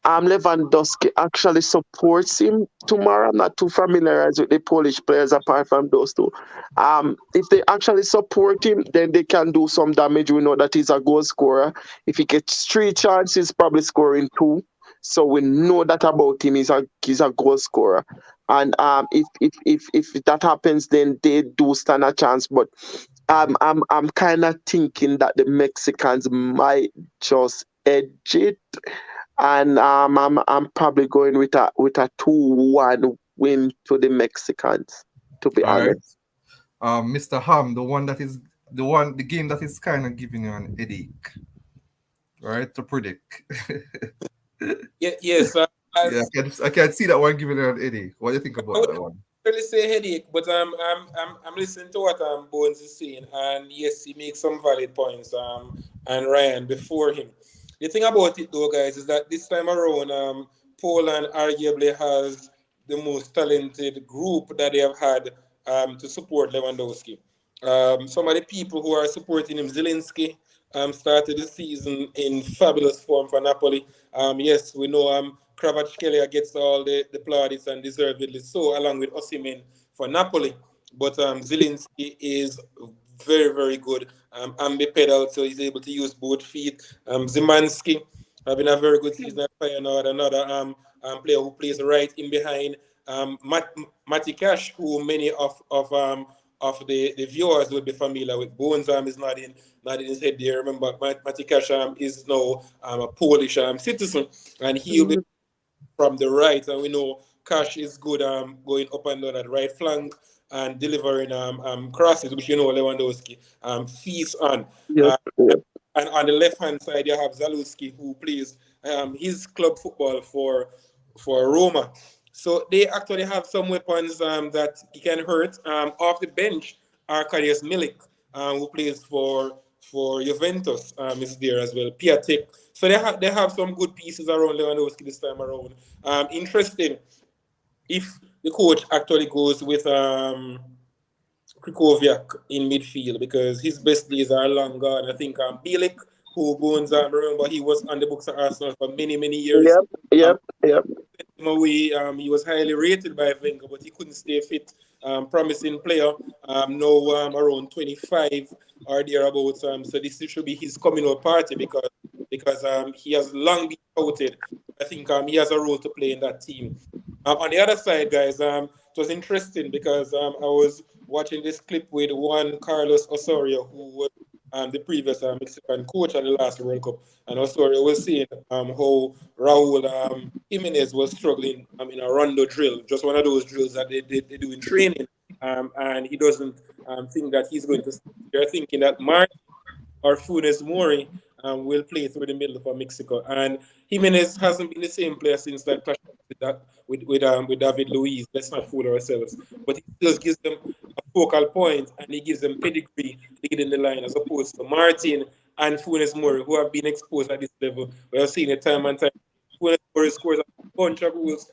Lewandowski actually supports him tomorrow. I'm not too familiarized with the Polish players apart from those two. If they actually support him, then they can do some damage. We know that he's a goal scorer. If he gets 3 chances, probably scoring 2. So we know that about him. He's a goal scorer. And if that happens, then they do stand a chance. But I'm kind of thinking that the Mexicans might just edge it, and I'm probably going with a 2-1 win to the Mexicans, to be All right. honest. Mr. Ham, the game that is kind of giving you an headache, right? To predict. Yeah, yes. Yeah, As I can see that one giving you an headache. What do you think I about would that one? really say headache, but I'm listening to what Bones is saying, and yes, he makes some valid points. And Ryan before him. The thing about it though, guys, is that this time around, Poland arguably has the most talented group that they have had to support Lewandowski. Some of the people who are supporting him, Zelensky, started the season in fabulous form for Napoli. Yes, we know Kvaratskhelia gets all the plaudits and deservedly so, along with Osimhen for Napoli. But Zielinski is very, very good. Ambipedal, so he's able to use both feet. Zimanski having a very good season at Feyenoord. Another player who plays right in behind. Matty Cash, who many of the viewers will be familiar with. Bones is not in his head there. Remember, Matty Cash is now a Polish citizen, and he will be from the right, and we know Cash is good going up and down that right flank and delivering crosses, which Lewandowski feasts on. Yep, Uh, yep. and on the left hand side, you have Zalewski, who plays his club football for Roma. So they actually have some weapons that he can hurt. Off the bench, Arkadiusz Milik, who plays for Juventus, is there as well. Piatek. So they have some good pieces around Lewandowski this time around. Interesting if the coach actually goes with Krikoviak in midfield, because his best days are long gone. I think Bielik, who Bones remember, he was on the books of Arsenal for many, many years. Yep, yep, yep. Away, he was highly rated by Wenger, but he couldn't stay fit. Promising player, now around 25 or thereabouts. So this should be his coming out party, because he has long been outed. I think he has a role to play in that team. On the other side, guys, it was interesting because I was watching this clip with Juan Carlos Osorio, who was the previous Mexican coach at the last World Cup. And Osorio was saying how Raul Jimenez was struggling in a rondo drill, just one of those drills that they do in training. And he doesn't think that he's going to. They're thinking that Mark or Funes Mori will play through the middle for Mexico. And Jimenez hasn't been the same player since that clash with David Luiz. Let's not fool ourselves. But he still gives them a focal point, and he gives them pedigree leading the line, as opposed to Martin and Funes Mori, who have been exposed at this level. We have seen it time and time. Funes Mori scores a bunch of goals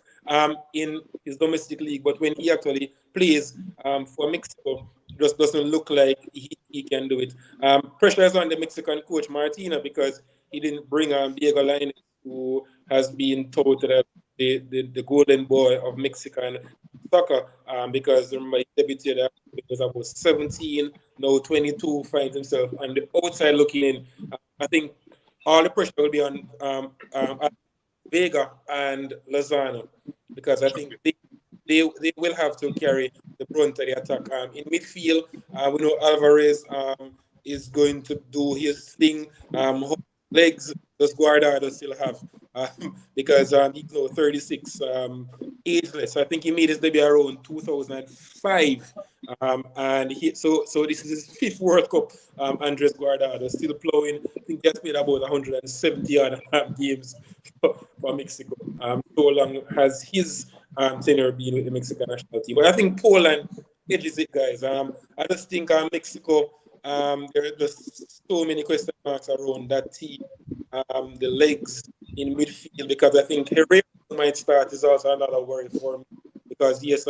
in his domestic league, but when he actually plays for Mexico, just doesn't look like he can do it. Pressure is on the Mexican coach Martina, because he didn't bring Diego Lainez, who has been touted as the golden boy of Mexican soccer, because remember he debuted when he was about 17, now 22, finds himself on the outside looking in. I think all the pressure will be on Vega and Lozano, because I think they will have to carry the brunt of the attack. In midfield, we know Alvarez is going to do his thing. Legs does Guardado still have? Because he's now 36, ageless. I think he made his debut around 2005. And so this is his fifth World Cup. Andres Guardado still plowing. I think he has played about 170 odd games for Mexico. So long has his tenure been with the Mexican national team. But I think Poland edges it, guys. I just think Mexico, there are just so many question marks around that team. The legs in midfield, because I think Herrera might start is also another worry for me. Because yes,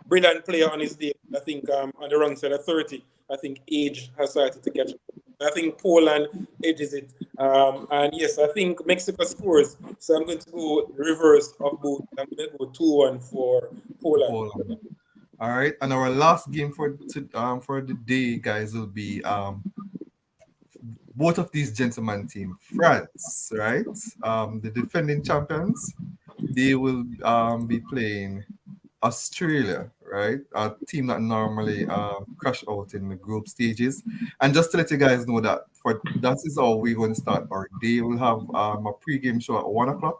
brilliant player on his day. I think on the wrong side of 30, I think age has started to catch up. I think Poland edges it. And yes, I think Mexico scores. So I'm going to go reverse of both. I'm going to go 2-1 for Poland. Poland. All right, and our last game for the day, guys, will be both of these gentlemen team, France, right? The defending champions, they will be playing Australia, right? A team that normally crash out in the group stages. And just to let you guys know that that is how we're going to start our day. We'll have a pre-game show at 1 o'clock.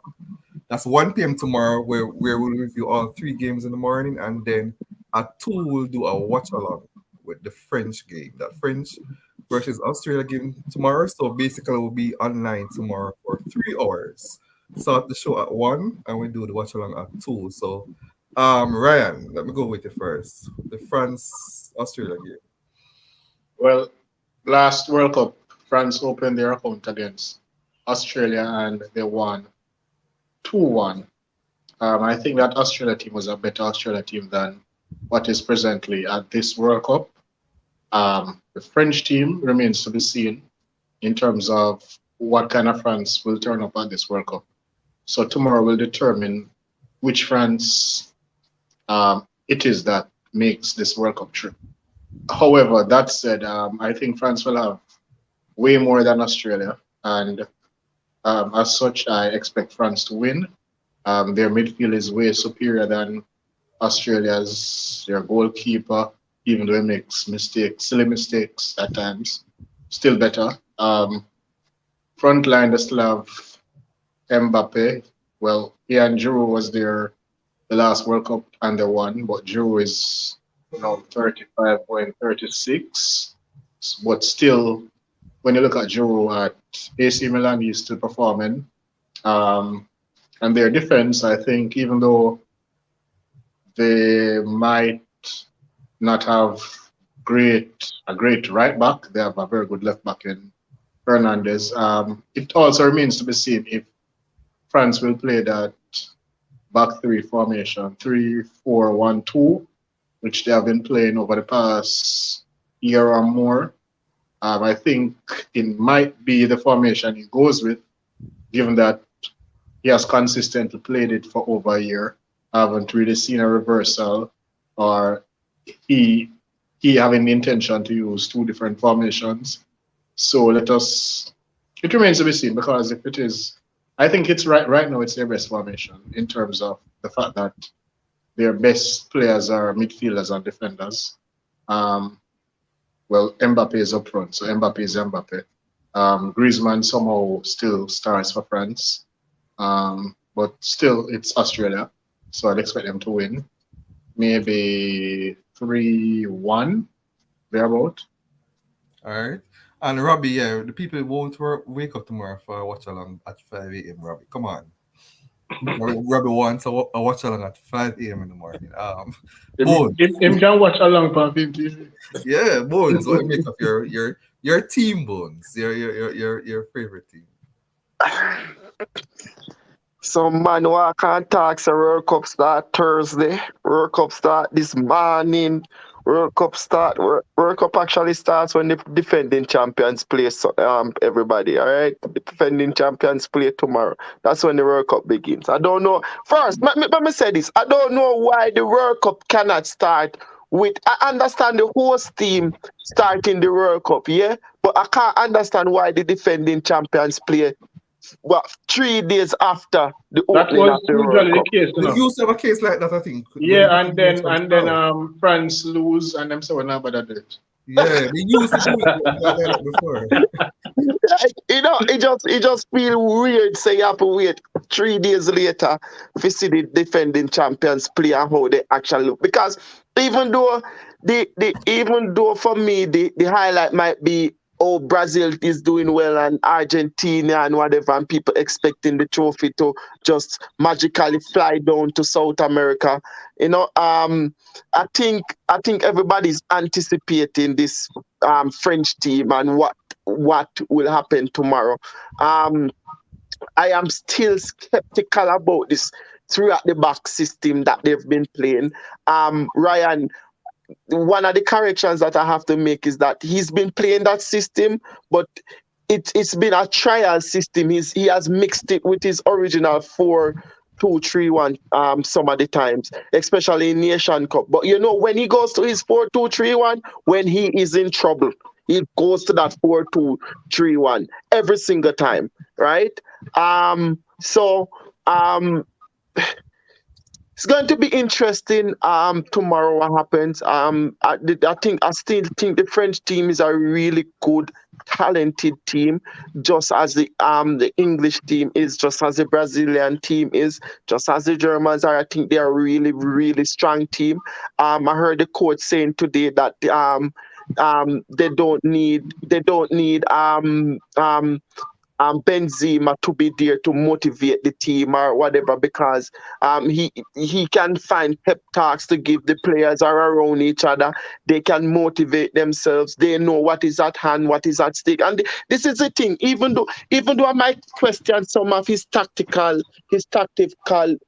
That's 1 p.m. tomorrow, where we'll review all 3 games in the morning, and then at 2 we'll do a watch along with the French game. That French versus Australia game tomorrow. So basically we'll be online tomorrow for 3 hours. Start the show at 1 and we do the watch along at 2. So Ryan, let me go with you first. The France Australia game. Well, last World Cup, France opened their account against Australia and they won 2-1. I think that Australia team was a better Australia team than what is presently at this World Cup. The French team remains to be seen in terms of what kind of France will turn up at this World Cup. So tomorrow will determine which France it is that makes this World Cup trip. However, that said, I think France will have way more than Australia, and as such, I expect France to win. Their midfield is way superior than Australia's. Their goalkeeper, even though he makes mistakes, silly mistakes at times, still better. Front line, they still have Mbappe. Well, he and Giroud was there the last World Cup and they won, but Giroud is 35 going 36. But still, when you look at Giroud at AC Milan, he's still performing. Um, and their defense, I think, even though they might not have a great right back, they have a very good left back in Fernandez. It also remains to be seen if France will play that back three formation, 3-4-1-2, which they have been playing over the past year or more. I think it might be the formation he goes with, given that he has consistently played it for over a year. I haven't really seen a reversal or he having the intention to use two different formations. So it remains to be seen because if it is, I think it's right now it's their best formation in terms of the fact that their best players are midfielders and defenders. Well, Mbappe is up front, so Mbappe is Mbappe. Griezmann somehow still starts for France, but still it's Australia, so I'd expect them to win. Maybe 3-1, thereabout. All right. And Robbie, yeah, the people won't wake up tomorrow for a watch along at 5 a.m. Robbie, come on. Robbie wants a watch along at 5 a.m. in the morning. Bones. Him can watch along for 50. Yeah, Bones. What do you make of your team, Bones? Your favorite team. Some man who I can't talk, so World Cup start Thursday. World Cup start this morning. World Cup actually starts when the defending champions play. So, everybody, all right. The defending champions play tomorrow. That's when the World Cup begins. I don't know. First, let me say this. I don't know why the World Cup cannot start with. I understand the host team starting the World Cup, yeah, but I can't understand why the defending champions play. 3 days after the That opening of was the World usually Cup. the case, They used to have a case like that, I think. When Yeah, and then France lose and them say we're not bad at it. yeah, they used to do it like that before. It just feel weird. Say you have to wait 3 days later to see the defending champions play and how they actually look. Because even though even though for me the highlight might be oh Brazil is doing well and Argentina and whatever and people expecting the trophy to just magically fly down to South America. I think everybody's anticipating this French team and what will happen tomorrow. Um, I am still skeptical about this throughout the back system that they've been playing. Ryan, one of the corrections that I have to make is that he's been playing that system, but it's been a trial system. He has mixed it with his original 4-2-3-1 some of the times, especially in Nation Cup. But when he goes to his 4-2-3-1, when he is in trouble, he goes to that 4-2-3-1 every single time, right? So it's going to be interesting tomorrow what happens. I still think the French team is a really good, talented team, just as the English team is, just as the Brazilian team is, just as the Germans are. I think they are a really, really strong team. I heard the coach saying today that they don't need Benzema to be there to motivate the team or whatever because he can find pep talks to give the players are around each other. They can motivate themselves. They know what is at hand, what is at stake, and this is the thing. Even though I might question some of his tactical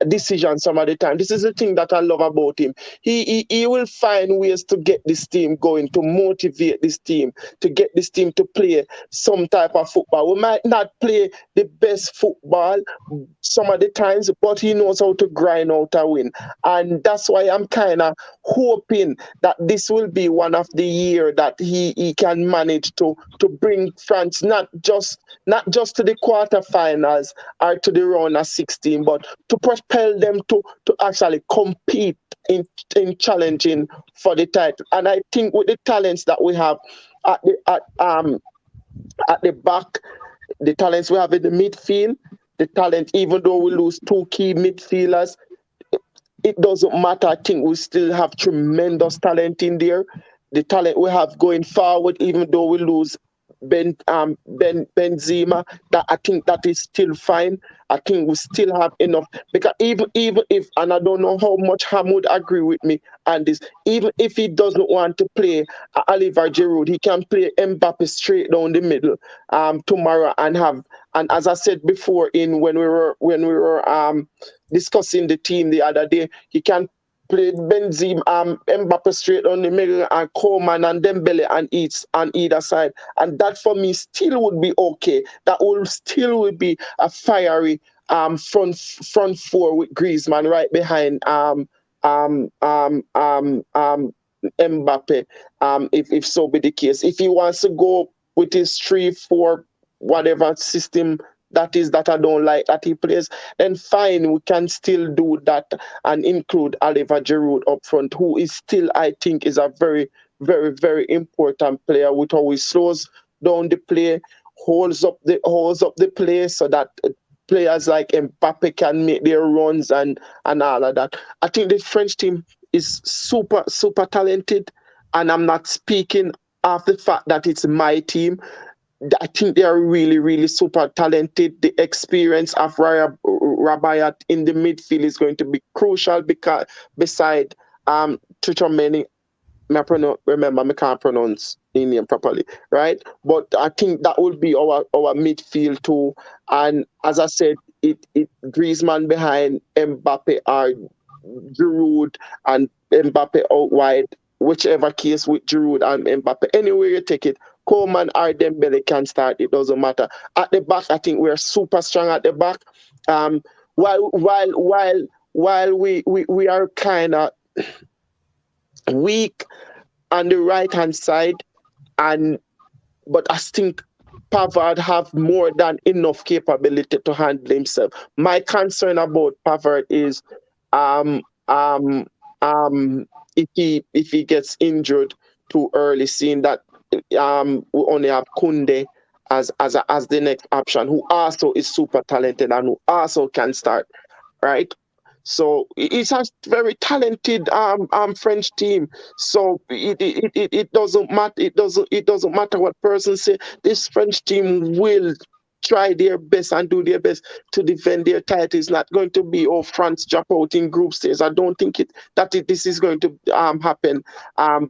decisions some of the time, this is the thing that I love about him. He will find ways to get this team going, to motivate this team, to get this team to play some type of football. We might not not play the best football some of the times, but he knows how to grind out a win. And that's why I'm kind of hoping that this will be one of the year that he can manage to bring France not just to the quarterfinals or to the round of 16, but to propel them to actually compete in challenging for the title. And I think with the talents that we have at the back, the talents we have in the midfield, the talent, even though we lose two key midfielders, it doesn't matter. I think we still have tremendous talent in there. The talent we have going forward, even though we lose Ben Benzema, that I think that is still fine. I think we still have enough because even if, and I don't know how much Ham would agree with me on this, even if he doesn't want to play Oliver Giroud, he can play Mbappe straight down the middle tomorrow and have, and as I said before in when we were discussing the team the other day, he can play Benzema, Mbappe straight on the middle, and Coleman and Dembele on either side, and that for me still would be okay. That will still would be a fiery front four with Griezmann right behind Mbappe. If so be the case, if he wants to go with his 3-4 whatever system that is that I don't like that he plays, then fine, we can still do that and include Oliver Giroud up front, who is still, I think, is a very, very, very important player, which always slows down the play, holds up the play so that players like Mbappe can make their runs and all of that. I think the French team is super, super talented, and I'm not speaking of the fact that it's my team. I think they are really, really super talented. The experience of Rabiot in the midfield is going to be crucial because beside Tuchomeni, remember, I can't pronounce his name properly, right? But I think that will be our midfield too. And as I said, it Griezmann behind Mbappe or Giroud and Mbappe out wide, whichever case with Giroud and Mbappe. Anywhere you take it, Coleman or Dembele can start. It doesn't matter. At the back, I think we're super strong at the back. While we are kind of weak on the right hand side, and but I think Pavard have more than enough capability to handle himself. My concern about Pavard is um um if he gets injured too early, seeing that we only have Kunde as the next option, who also is super talented and who also can start, right? So it's a very talented French team. So it doesn't matter. It doesn't matter what person say. This French team will try their best and do their best to defend their title. It's not going to be France drop out in group stage. I don't think this is going to happen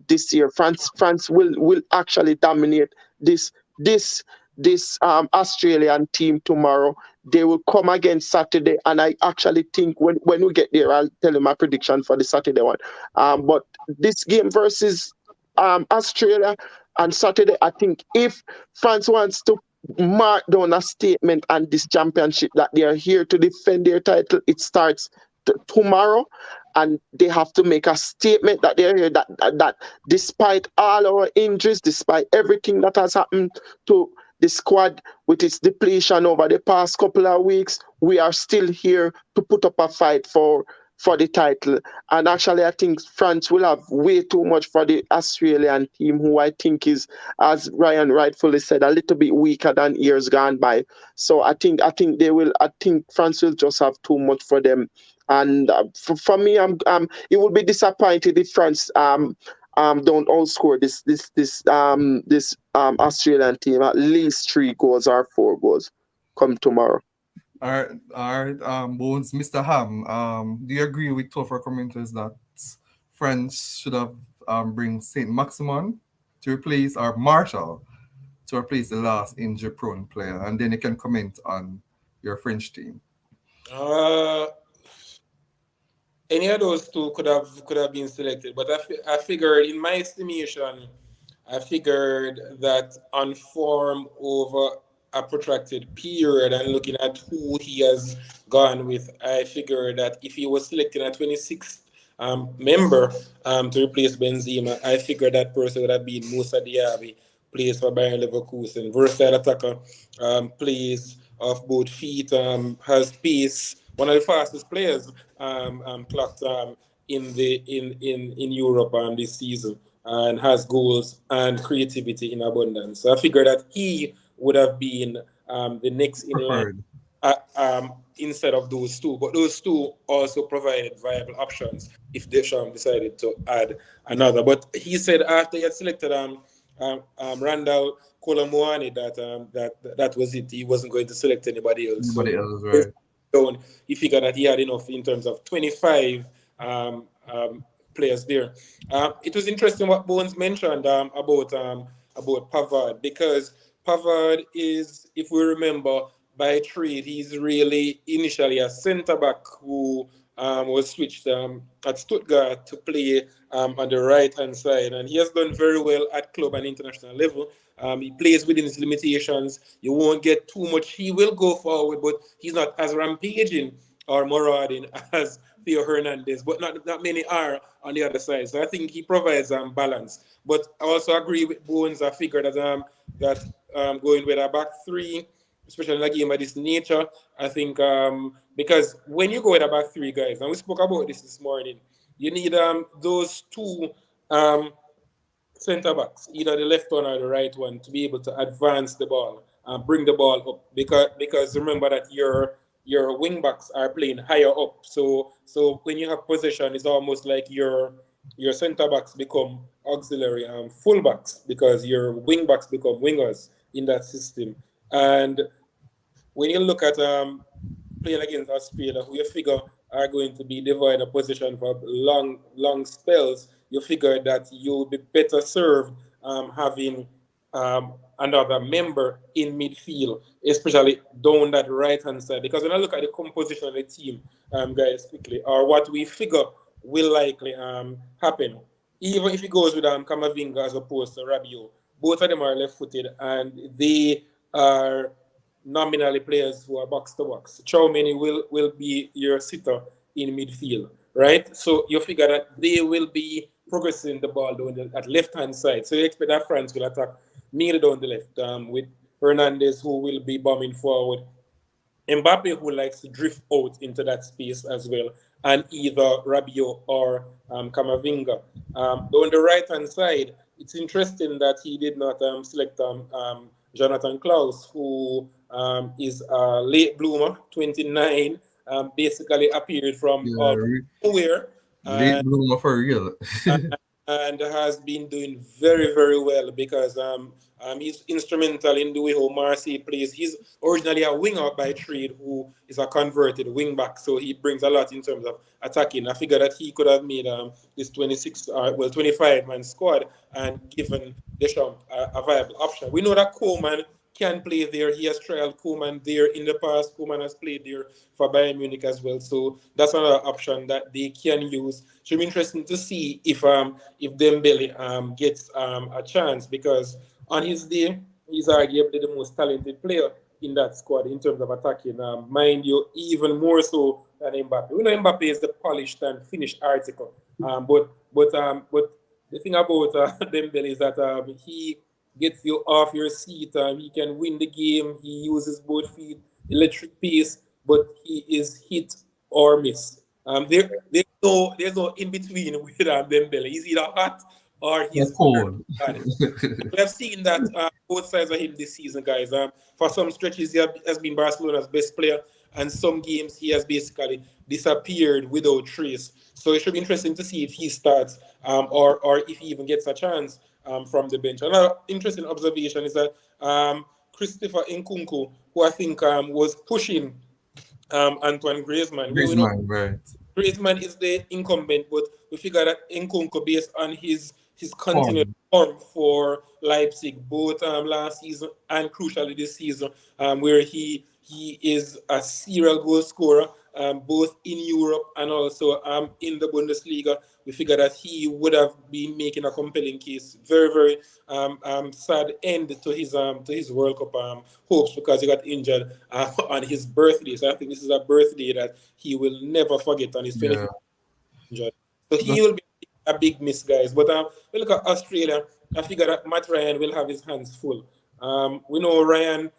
this year. France will actually dominate this this Australian team tomorrow. They will come again Saturday, and I actually think when we get there, I'll tell you my prediction for the Saturday one. But this game versus Australia on Saturday, I think if France wants to mark down a statement on this championship that they are here to defend their title, it starts tomorrow, and they have to make a statement that they're here. That despite all our injuries, despite everything that has happened to the squad with its depletion over the past couple of weeks, we are still here to put up a fight for the title. And actually, I think France will have way too much for the Australian team, who I think is, as Ryan rightfully said, a little bit weaker than years gone by. So I think France will just have too much for them. And for me, it would be disappointed if France don't outscore this Australian team at least 3 goals or 4 goals come tomorrow. All right, Bones, Mr. Ham, do you agree with two of our commenters that France should have bring Saint Maximin to replace, or Marshall to replace the last injury-prone player, and then you can comment on your French team. Uh, any of those two could have been selected, but I figured, in my estimation, I figured that on form over a protracted period and looking at who he has gone with, I figure that if he was selecting a 26th member to replace Benzema, I figure that person would have been Moussa Diaby, plays for Bayern Leverkusen. Versatile attacker, plays off both feet, has pace, one of the fastest players clocked in Europe this season, and has goals and creativity in abundance. So I figure that he would have been the next in line Preferred. instead of those two. But those two also provided viable options if Deschamps decided to add another. But he said after he had selected Randall Kolomoani that was it. He wasn't going to select anybody else. Anybody So else, right? he figured that he had enough in terms of 25 players there. It was interesting what Bones mentioned about Pavard, because Pavard is, if we remember, by trade, he's really initially a centre back who was switched at Stuttgart to play on the right hand side, and he has done very well at club and international level. He plays within his limitations. You won't get too much. He will go forward, but he's not as rampaging or marauding as Theo Hernandez, but not many are on the other side. So I think he provides balance. But I also agree with Bones. I figure that going with a back three, especially in a game of this nature, I think because when you go with a back three, guys, and we spoke about this morning, you need those two centre backs, either the left one or the right one, to be able to advance the ball and bring the ball up. Because remember that your wing backs are playing higher up. So when you have possession, it's almost like your centre backs become auxiliary full backs, because your wing backs become wingers in that system. And when you look at playing against Australia, who you figure are going to be devoid of position for long spells, you figure that you'll be better served having another member in midfield, especially down that right hand side. Because when I look at the composition of the team, guys, quickly, or what we figure will likely happen, even if it goes with Kamavinga as opposed to Rabiot, both of them are left footed and they are nominally players who are box to box. Choumeni will be your sitter in midfield, right? So you figure that they will be progressing the ball down at left hand side. So you expect that France will attack mainly down the left with Hernandez, who will be bombing forward. Mbappe, who likes to drift out into that space as well, and either Rabiot or Kamavinga. On the right hand side, it's interesting that he did not select Jonathan Klaus, who is a late bloomer, 29, basically appeared from Yeah, nowhere. late And bloomer for real. and has been doing very, very well because he's instrumental in the way how Marseille plays. He's originally a winger by trade who is a converted wing back, so he brings a lot in terms of attacking. I figure that he could have made this 25 man squad and given Deschamps a viable option. We know that Coleman can play there. He has tried Koeman there in the past. Koeman has played there for Bayern Munich as well. So that's another option that they can use. Should be interesting to see if Dembele gets a chance, because on his day he's arguably the most talented player in that squad in terms of attacking. Mind you, even more so than Mbappe. We know Mbappe is the polished and finished article. But the thing about Dembele is that he gets you off your seat. He can win the game. He uses both feet, electric pace, but he is hit or miss. There's no in between with Dembele. He's either hot or That's he's very cold. bad. We have seen that both sides of him this season, guys. For some stretches, has been Barcelona's best player, and some games he has basically disappeared without trace. So it should be interesting to see if he starts or if he even gets a chance from the bench. Another interesting observation is that Christopher Nkunku, who I think was pushing Antoine Griezmann. We know Griezmann, right. Griezmann is the incumbent, but we figure that Nkunku, based on his continued Form. form for Leipzig, both last season and crucially this season, where he is a serial goal scorer. both in Europe and also in the Bundesliga. We figured that he would have been making a compelling case. Very, very sad end to his World Cup hopes because he got injured on his birthday. So I think this is a birthday that he will never forget on his 25th injured. So he will be a big miss, guys. But we look at Australia. I figure that Matt Ryan will have his hands full. We know Ryan,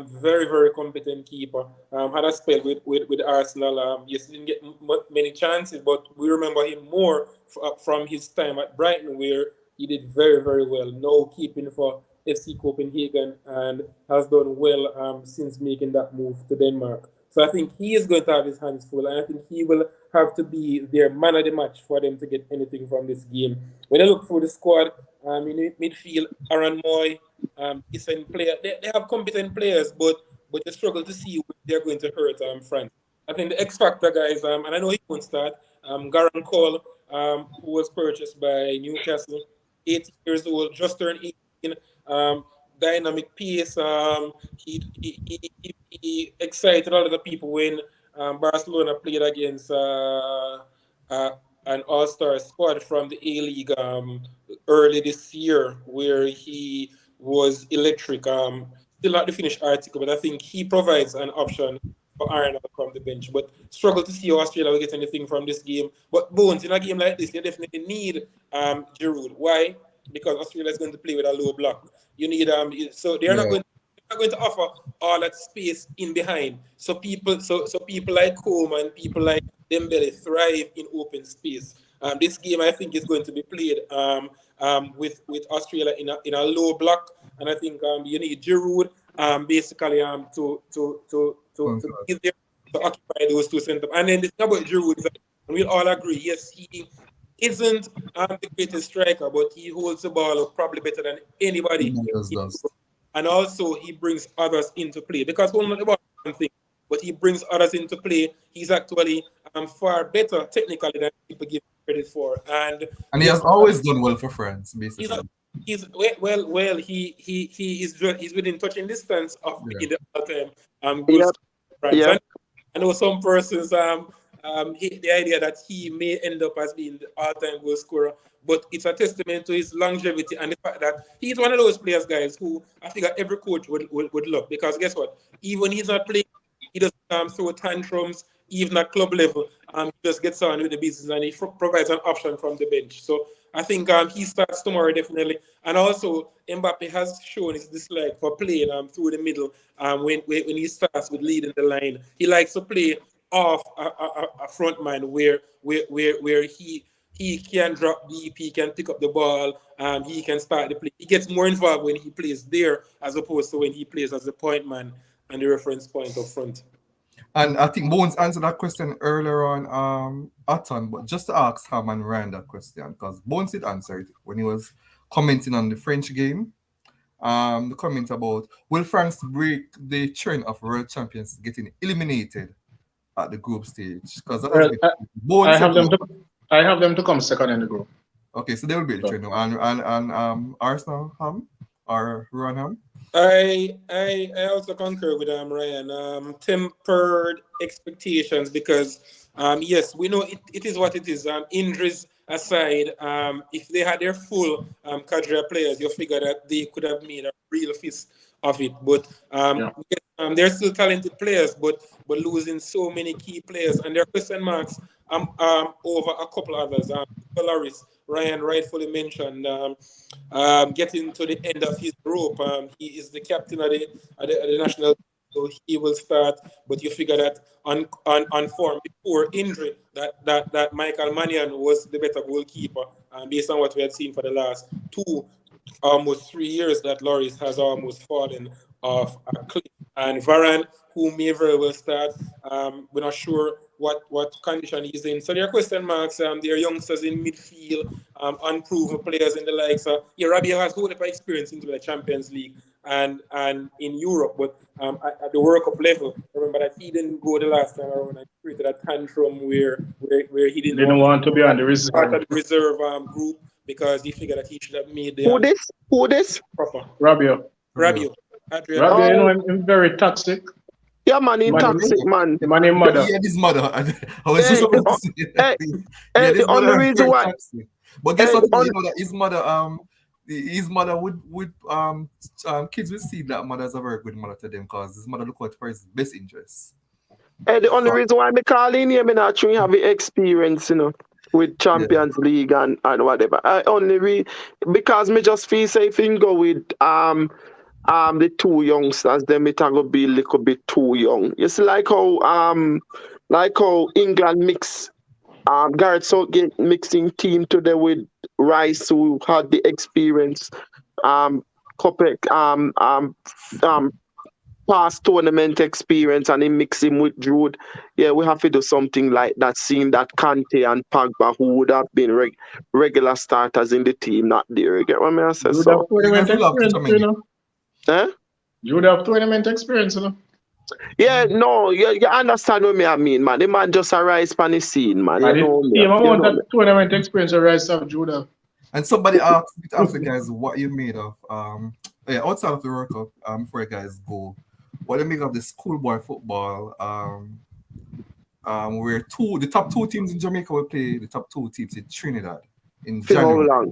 very, very competent keeper. Had a spell with Arsenal. Yes, he didn't get many chances, but we remember him more from his time at Brighton, where he did very, very well. Now keeping for FC Copenhagen and has done well since making that move to Denmark. So I think he is going to have his hands full, and I think he will have to be their man of the match for them to get anything from this game. When I look through the squad, in midfield, Aaron Moy, decent player. They have competent players, but you struggle to see where they're going to hurt France. I think the X Factor guys, and I know he won't start. Garan Cole, who was purchased by Newcastle, 18 years old, just turned 18. Dynamic pace. He excited a lot of the people when Barcelona played against an all-star squad from the A-League early this year, where he was electric. Still not the finished article, but I think he provides an option for Arnold from the bench. But struggle to see how Australia will get anything from this game. But Bones, in a game like this, they definitely need Giroud. Why? Because Australia is going to play with a low block. You need so they're not going to offer all that space in behind. So people like Coleman, people like Dembele thrive in open space. This game I think is going to be played with Australia in a low block, and I think you need Giroud basically to be there to occupy those two centers. And then the thing about Giroud is that we'll all agree, yes, he isn't the greatest striker, but he holds the ball up probably better than anybody. And also he brings others into play, because holding the ball is one thing, but he brings others into play. He's actually far better technically than people give credit for, and he has always done well for France. Basically, he's within touching distance of being the all-time goal scorer. I know some persons the idea that he may end up as being the all-time goal scorer, but it's a testament to his longevity and the fact that he's one of those players, guys, who I think every coach would love, because guess what? Even when he's not playing, he doesn't throw tantrums, even at club level. He just gets on with the business, and he provides an option from the bench. So I think he starts tomorrow definitely. And also Mbappe has shown his dislike for playing through the middle when he starts with leading the line. He likes to play off a front man where he can drop deep, he can pick up the ball, he can start the play. He gets more involved when he plays there as opposed to when he plays as the point man and the reference point up front. And I think Bones answered that question earlier on, Aton, but just to ask Ham and Ryan that question, because Bones did answer it when he was commenting on the French game. The comment about, will France break the trend of world champions getting eliminated at the group stage? Because I have them to come second in the group. Okay, so they will be the trend. And Arsenal, Ham or Ron Ham? I also concur with Ryan. Tempered expectations, because yes, we know it is what it is. Injuries aside, if they had their full cadre of players, you figure that they could have made a real fist of it. But they're still talented players, but losing so many key players, and there are question marks over a couple others. Loris, Ryan rightfully mentioned, getting to the end of his rope. He is the captain of the national, so he will start. But you figure that on form before injury, that Michael Mannion was the better goalkeeper, based on what we had seen for the last almost 3 years, that Loris has almost fallen off a cliff. And Varane, who may very well start, we're not sure what condition he's in. So there are question marks. There are youngsters in midfield, unproven players in the likes. Rabiot has whole experience into the Champions League and in Europe, but at the World Cup level, remember that he didn't go the last time around and created a tantrum where he didn't want to be on the reserve. Part of the reserve group, because he figured that he should have made the Who this? Proper. Rabiot. Rabiot, I'm very toxic. Yeah, man, The man, intoxic, man. the man in mother. Yeah, his mother. I was just Hey, about to say that. hey, Yeah, hey, this the mother only is reason very why, toxic. But guess hey, what? the You only, know that his mother would kids will see that mother is a very good mother to them because his mother look out for his best interests. the only So reason why me call in here, me not actually have the experience, with yeah, Champions League and whatever. I only because me just feel safe in go with the two youngsters, them it a go be a little bit too young. You see, like how England mix Gareth Southgate mixing team today with Rice, who had the experience, couple um past tournament experience, and he mix him with Jude. Yeah, we have to do something like that. Seeing that Kante and Pogba, who would have been regular starters in the team, not there. You get what I say? You would have So, you tournament guys will have to experience, come you in. know. eh? You would have tournament experience, you know. Yeah, no, you understand what me I mean, man. The man just arise on the scene, man. You And know the me. same You amount know of me. tournament experience the rest of Judah. And somebody asked the guys what you made of yeah, outside of the World Cup, before you guys go, what do you make of the schoolboy football? Where the top two teams in Jamaica will play the top two teams in Trinidad in For how January. long?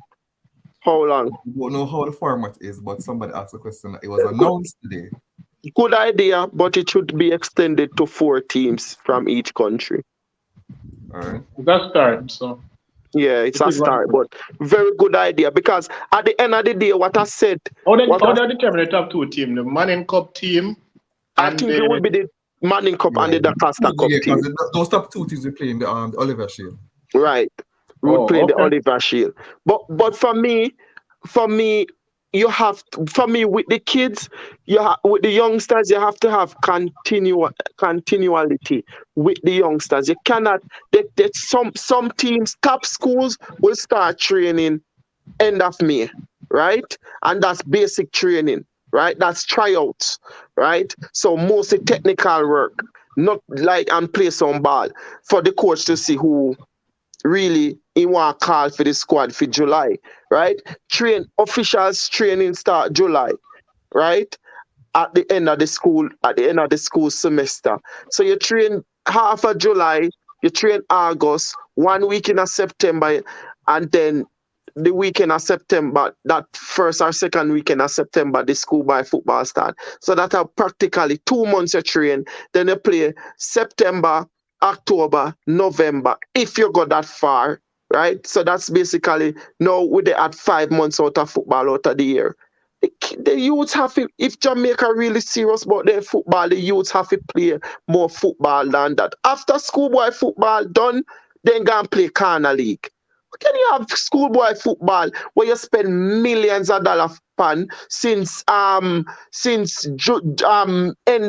How long? We don't know how the format is, but somebody asked a question. It was announced today. Good idea, but it should be extended to 4 teams from each country. All right. That's start. So Yeah, it's it a is what it start, is. but very good idea because at the end of the day, what I said, what How I, they determine the top two team? The Manning Cup team I and think it would the be the Manning Cup and Yeah, the Da Costa Cup yeah, team. because those top two teams we play in the Oliver Shield. Right. We would play oh in the okay. Oliver Shield. But for me, you have to, for me with the kids, with the youngsters, you have to have continuality with the youngsters. You cannot that some teams, top schools will start training end of May, right? And that's basic training, right? That's tryouts, right? So mostly technical work, not like and play some ball for the coach to see who really he want to call for the squad for July, right? Officials training start July, right? At the end of the school semester. So you train half of July, you train August, 1 week in a September, and then the weekend of September, that first or second weekend of September, the school by football start. So that are practically 2 months you train. Then you play September, October, November, if you go that far, right? So that's basically now we they at 5 months out of football out of the year. The youths have to, if Jamaica really serious about their football, the youths have to play more football than that. After schoolboy football done, then go and play Corner League. Can you have schoolboy football where you spend millions of dollars on since end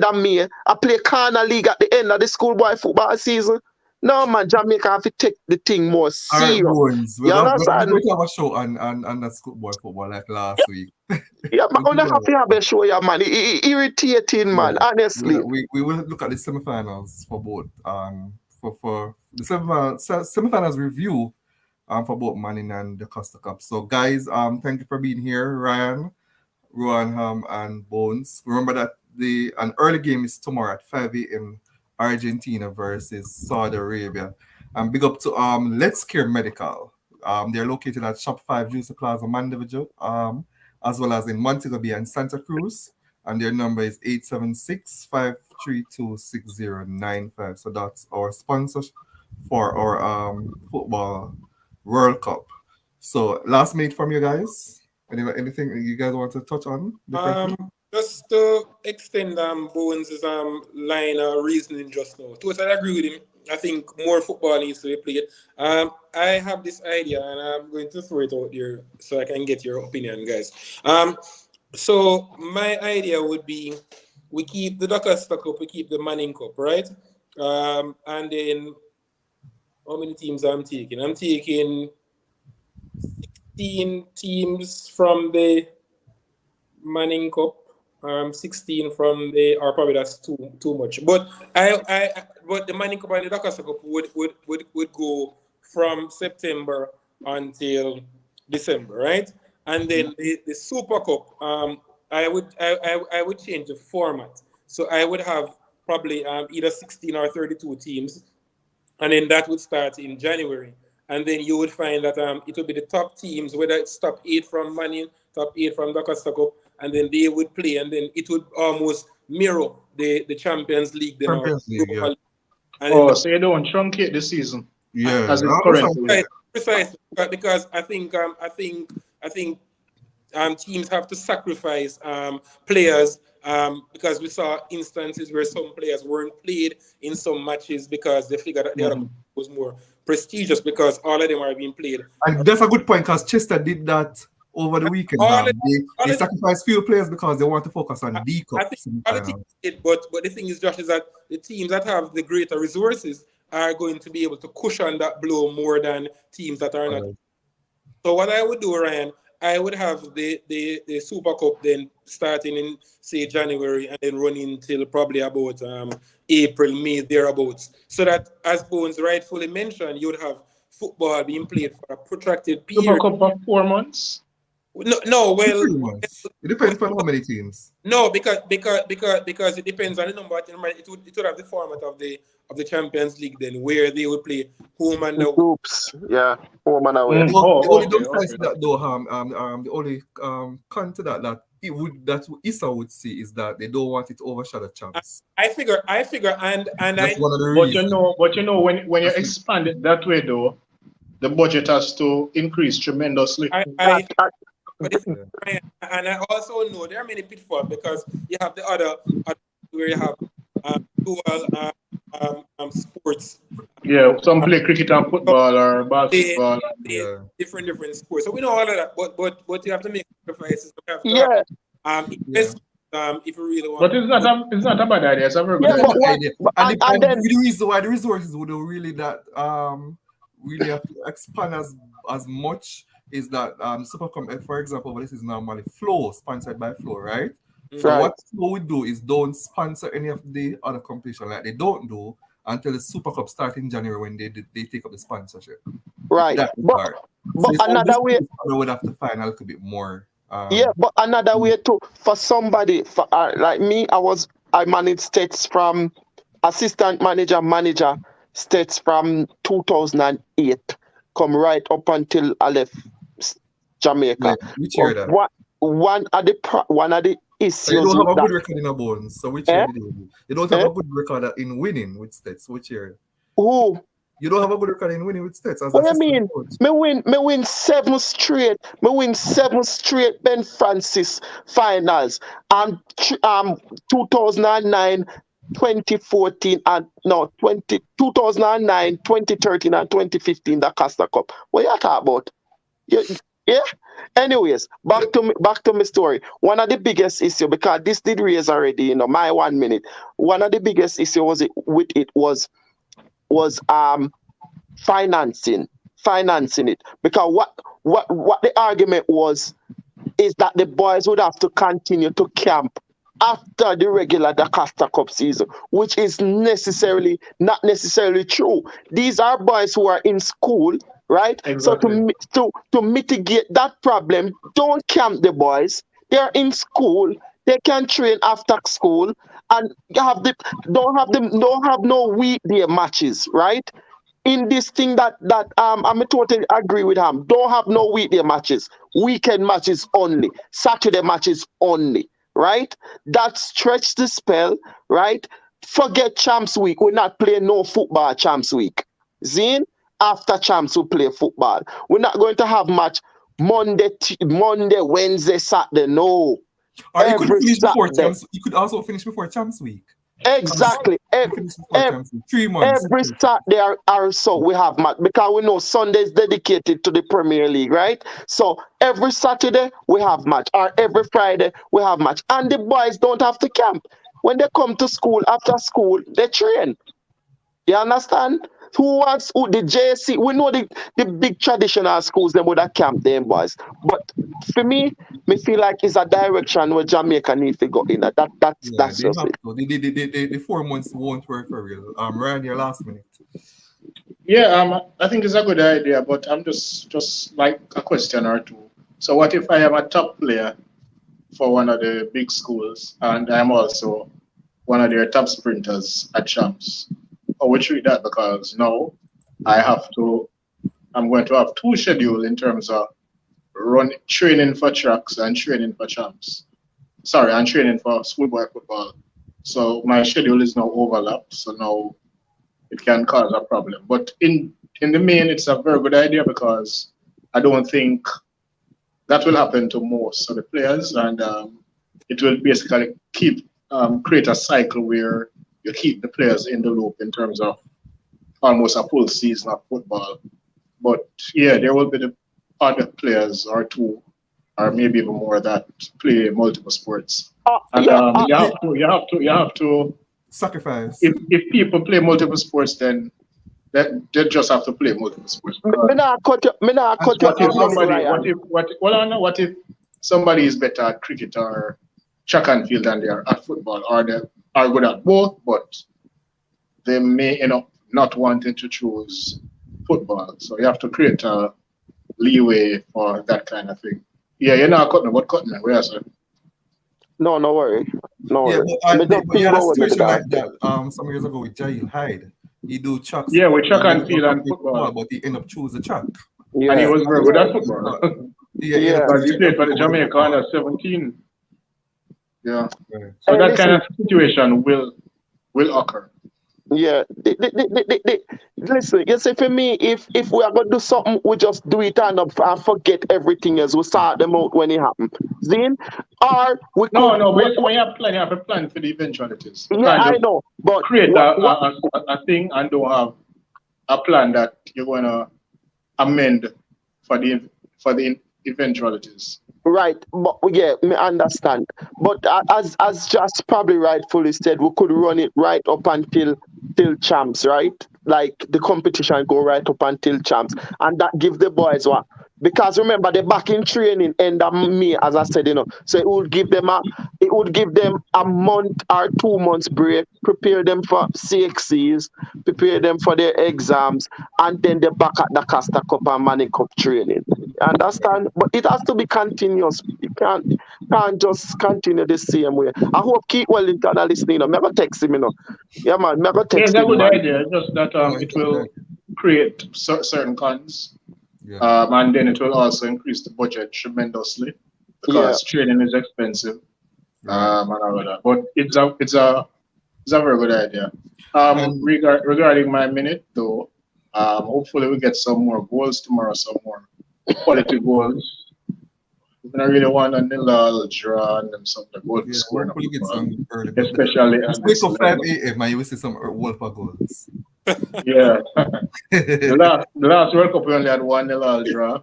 of May? I play Corner League at the end of the schoolboy football season. No man, Jamaica have to take the thing more All right, serious. Bones. You We're understand? going to have a show on that schoolboy football like last week. Yeah, man, We'll you do have to that. have a show, yeah, man. Irritating, Yeah, man. Honestly. we will look at the semifinals for both. For the semifinals review. For both Manning and the Costa Cup. So, guys, thank you for being here, Ryan, Rowan, and Bones. Remember that an early game is tomorrow at 5 a.m. Argentina versus Saudi Arabia. And big up to Let's Care Medical. They're located at Shop 5 Juicy Plaza, Mandeville, as well as in Montego Bay and Santa Cruz. And their number is 876-532-6095. So that's our sponsor for our football World Cup. So last minute from you guys. Anything you guys want to touch on differently? Just to extend Bones' line of reasoning just now. Totally agree with him. I think more football needs to be played. I have this idea and I'm going to throw it out there so I can get your opinion, guys. So my idea would be we keep the Docker Cup, we keep the Manning Cup, right? And then how many teams I'm taking? I'm taking 16 teams from the Manning Cup. 16 from the, or probably that's too much. But but the Manning Cup and the Dakar Cup would go from September until December, right? And then the Super Cup, I would change the format. So I would have probably either 16 or 32 teams, and then that would start in January. And then you would find that it would be the top teams, whether it's top 8 from Man U, top 8 from the Costa Cup, and then they would play, and then it would almost mirror the Champions League, then or Champions League, Europa yeah. League. And then Oh, so you don't truncate the season Yeah. as it's I currently. understand. precisely because I think teams have to sacrifice players because we saw instances where some players weren't played in some matches because they figured that the other was more prestigious because all of them are being played. And that's a good point because Chester did that over the weekend. All of, all They of sacrificed few players because they want to focus on D I Cup think all the teams semifinals. did, but the thing is, Josh, is that the teams that have the greater resources are going to be able to cushion that blow more than teams that are not. So what I would do, Ryan, I would have the Super Cup then starting in say January and then running till probably about April, May, thereabouts. So that, as Bones rightfully mentioned, you would have football being played for a protracted Super period. Cup for 4 months. No, well, 3 months. It depends on how many teams. no, because it depends on the number. It would have the format of the Champions League then, where they would play home and away. Groups, yeah, home and away. Mm. Well, the Oh, only okay, downside to okay. that though, the only con to that ISA would see is that they don't want it to overshadow champs. I figure, and That's I one of the But reasons. you know, when you That's it. expand it that way, though, the budget has to increase tremendously. I That- but the thing, and I also know there are many pitfalls because you have the other where you have dual sports. Yeah, some play cricket and football or They, basketball. Yeah. different sports. So we know all of that, but you have to make sacrifices. You have to yeah, invest if you really want. But it's not a bad idea. It's a very good yeah, idea. but what? idea. But, And then the reason why the resources would really that really have to expand as much is that Super Cup, for example, this is normally Flow, sponsored by Flow, right? So right, what Flow would do is don't sponsor any of the other competition, like they don't do until the Super Cup start in January when they take up the sponsorship. right. That part. So But it's only another way, they would have to find a little bit more. yeah, but another way too for somebody like me, I managed states from assistant manager states from 2008, come right up until I left Jamaica. Which year that? One of the So you issues don't have with a good that, record in a bones. So which year eh? did you do? You don't have Eh? a good record in winning with states. Which year? Who? You don't have a good record in winning with states as What you assistant mean? coach. Me win 7 straight. Me win 7 straight Ben Francis finals. And 2009, 2014, and no 2009, 2013, and 2015 the Costa Cup. What you talk about? Yeah. Anyways, back to my story. One of the biggest issue, because this did raise already, my 1 minute. One of the biggest issue was financing it, because what the argument was is that the boys would have to continue to camp after the regular Da Costa Cup season, which is not necessarily true. These are boys who are in school, right? Exactly. So to mitigate that problem, don't camp the boys. They're in school. They can train after school and don't have no weekday matches, right? In this thing that I'm totally agree with him. Don't have no weekday matches, weekend matches only, Saturday matches only, right? That stretch the spell, right? Forget Champs Week. We're not playing no football Champs Week. Zine, after Champs we play football. We're not going to have match Monday, Wednesday, Saturday. No. Or you could Every finish before Saturday. champs. You could also finish before champs week. Exactly. You finish before champs week. 3 months. Every Saturday or so we have match, because we know Sunday is dedicated to the Premier League, right? So every Saturday we have match, or every Friday we have match, and the boys don't have to camp. When they come to school, after school they train. You understand? The JC? We know the big traditional schools them would have camp them boys, but for me feel like it's a direction where Jamaica need to go in. That's Yeah, they just have it. to. The 4 months won't work for real. Ryan, your last minute. Yeah, I think it's a good idea, but I'm just like a question or two. So what if I am a top player for one of the big schools and I'm also one of their top sprinters at champs. How we treat that? Because now I have to, I'm going to have two schedule in terms of training for tracks and training for champs. Sorry, and training for schoolboy football. So my schedule is now overlapped. So now it can cause a problem. But in the main, it's a very good idea because I don't think that will happen to most of the players, and it will basically create a cycle where you keep the players in the loop in terms of almost a full season of football. But yeah, there will be the other players or two, or maybe even more that play multiple sports. And you have to Sacrifice. if people play multiple sports, then they just have to play multiple sports. Me not cut you. Me not cut you What if off, somebody? Ryan. What if somebody is better at cricket or track and field than they are at football, or they are good at both, but they may end up not wanting to choose football. So you have to create a leeway for that kind of thing. Yeah, you're not cutting, but cutting. Where sir? No, no worry. No Yeah, worry. but, Me just but you think had a about what me situation got. like that some years ago with Jahil Hyde. He do chucks. Yeah, with track and and field and football, but he end up choose a chuck. and he Yeah, was very good at football Yeah, he end up yeah. because he choose played for the football. Jamaica under 17. Yeah, Yeah. so Hey, that kind listen. of situation will occur. Yeah. Listen, you see, for me, if we are gonna do something, we just do it and forget everything else. We start them out when it happens. Then, or we No, could. no, but when you have plan, you have a plan for the eventualities. You Yeah, can't I just know. But create what? What? a thing and don't have a plan that you're gonna amend for the eventualities. Right, but yeah, me understand. But as just probably rightfully said, we could run it right up until till champs, right? Like the competition go right up until champs, and that give the boys what? Because remember they're back in training end of May, as I said, So it would give them a month or 2 months break, prepare them for CXCs, prepare them for their exams, and then they're back at the Costa Cup and Manny Cup training. Understand? But it has to be continuous. You can't just continue the same way. I hope Keith Wellington are listening. Me go text him, Yeah, man. Me go Yeah, it's text a him, good man. idea. Just that No, it it's will okay. create certain cons, Yeah. and then it will also increase the budget tremendously Yeah. because training is expensive, Right. and all of that. But it's a very good idea. And Regarding my minute though, hopefully we get some more goals tomorrow, some more quality goals. I really want a nil draw and them some the goal yeah, scoring of hopefully get football, some early goals. especially Just at wake this up 5 level. a.m. and you will see some Wolfer goals. Yeah, the Yeah. last World Cup we only had 1-0 draw,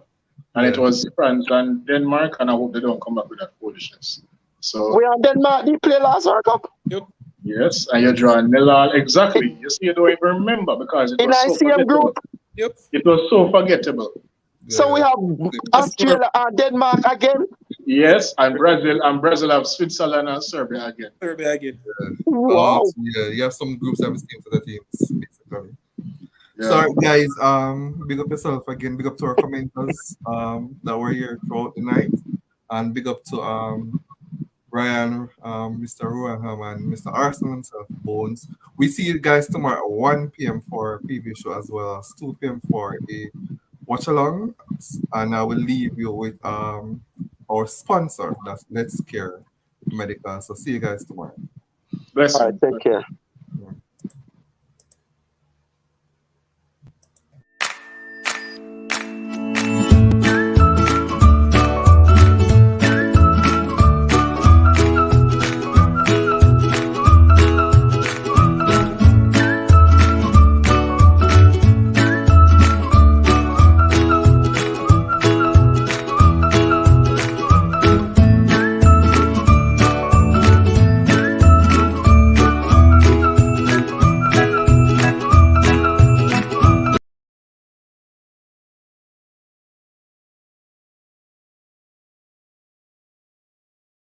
and it was France and Denmark, and I hope they don't come back with that foolishness. So We are Denmark. They play last World Cup. Yep. yes, and you draw 0 exactly. You see, you don't even remember because it In was so ICM forgettable. group. Yep. It was so forgettable. So we Yeah. have That's for Australia and Denmark again. Yes, and Brazil have Switzerland and Serbia again. Serbia again. Wow. So yeah, you have some groups that have seen for the teams, basically. So Yeah. guys, big up yourself again, big up to our commenters that were here throughout the night. And big up to Ryan, Mr. Ruaham, and Mr. Arsenal himself, Bones. We see you guys tomorrow at 1 p.m. for a preview show as well as 2 p.m. for a watch along. And I will leave you with our sponsor, that's Let's Care Medical. So see you guys tomorrow. All right. Blessing. Take care.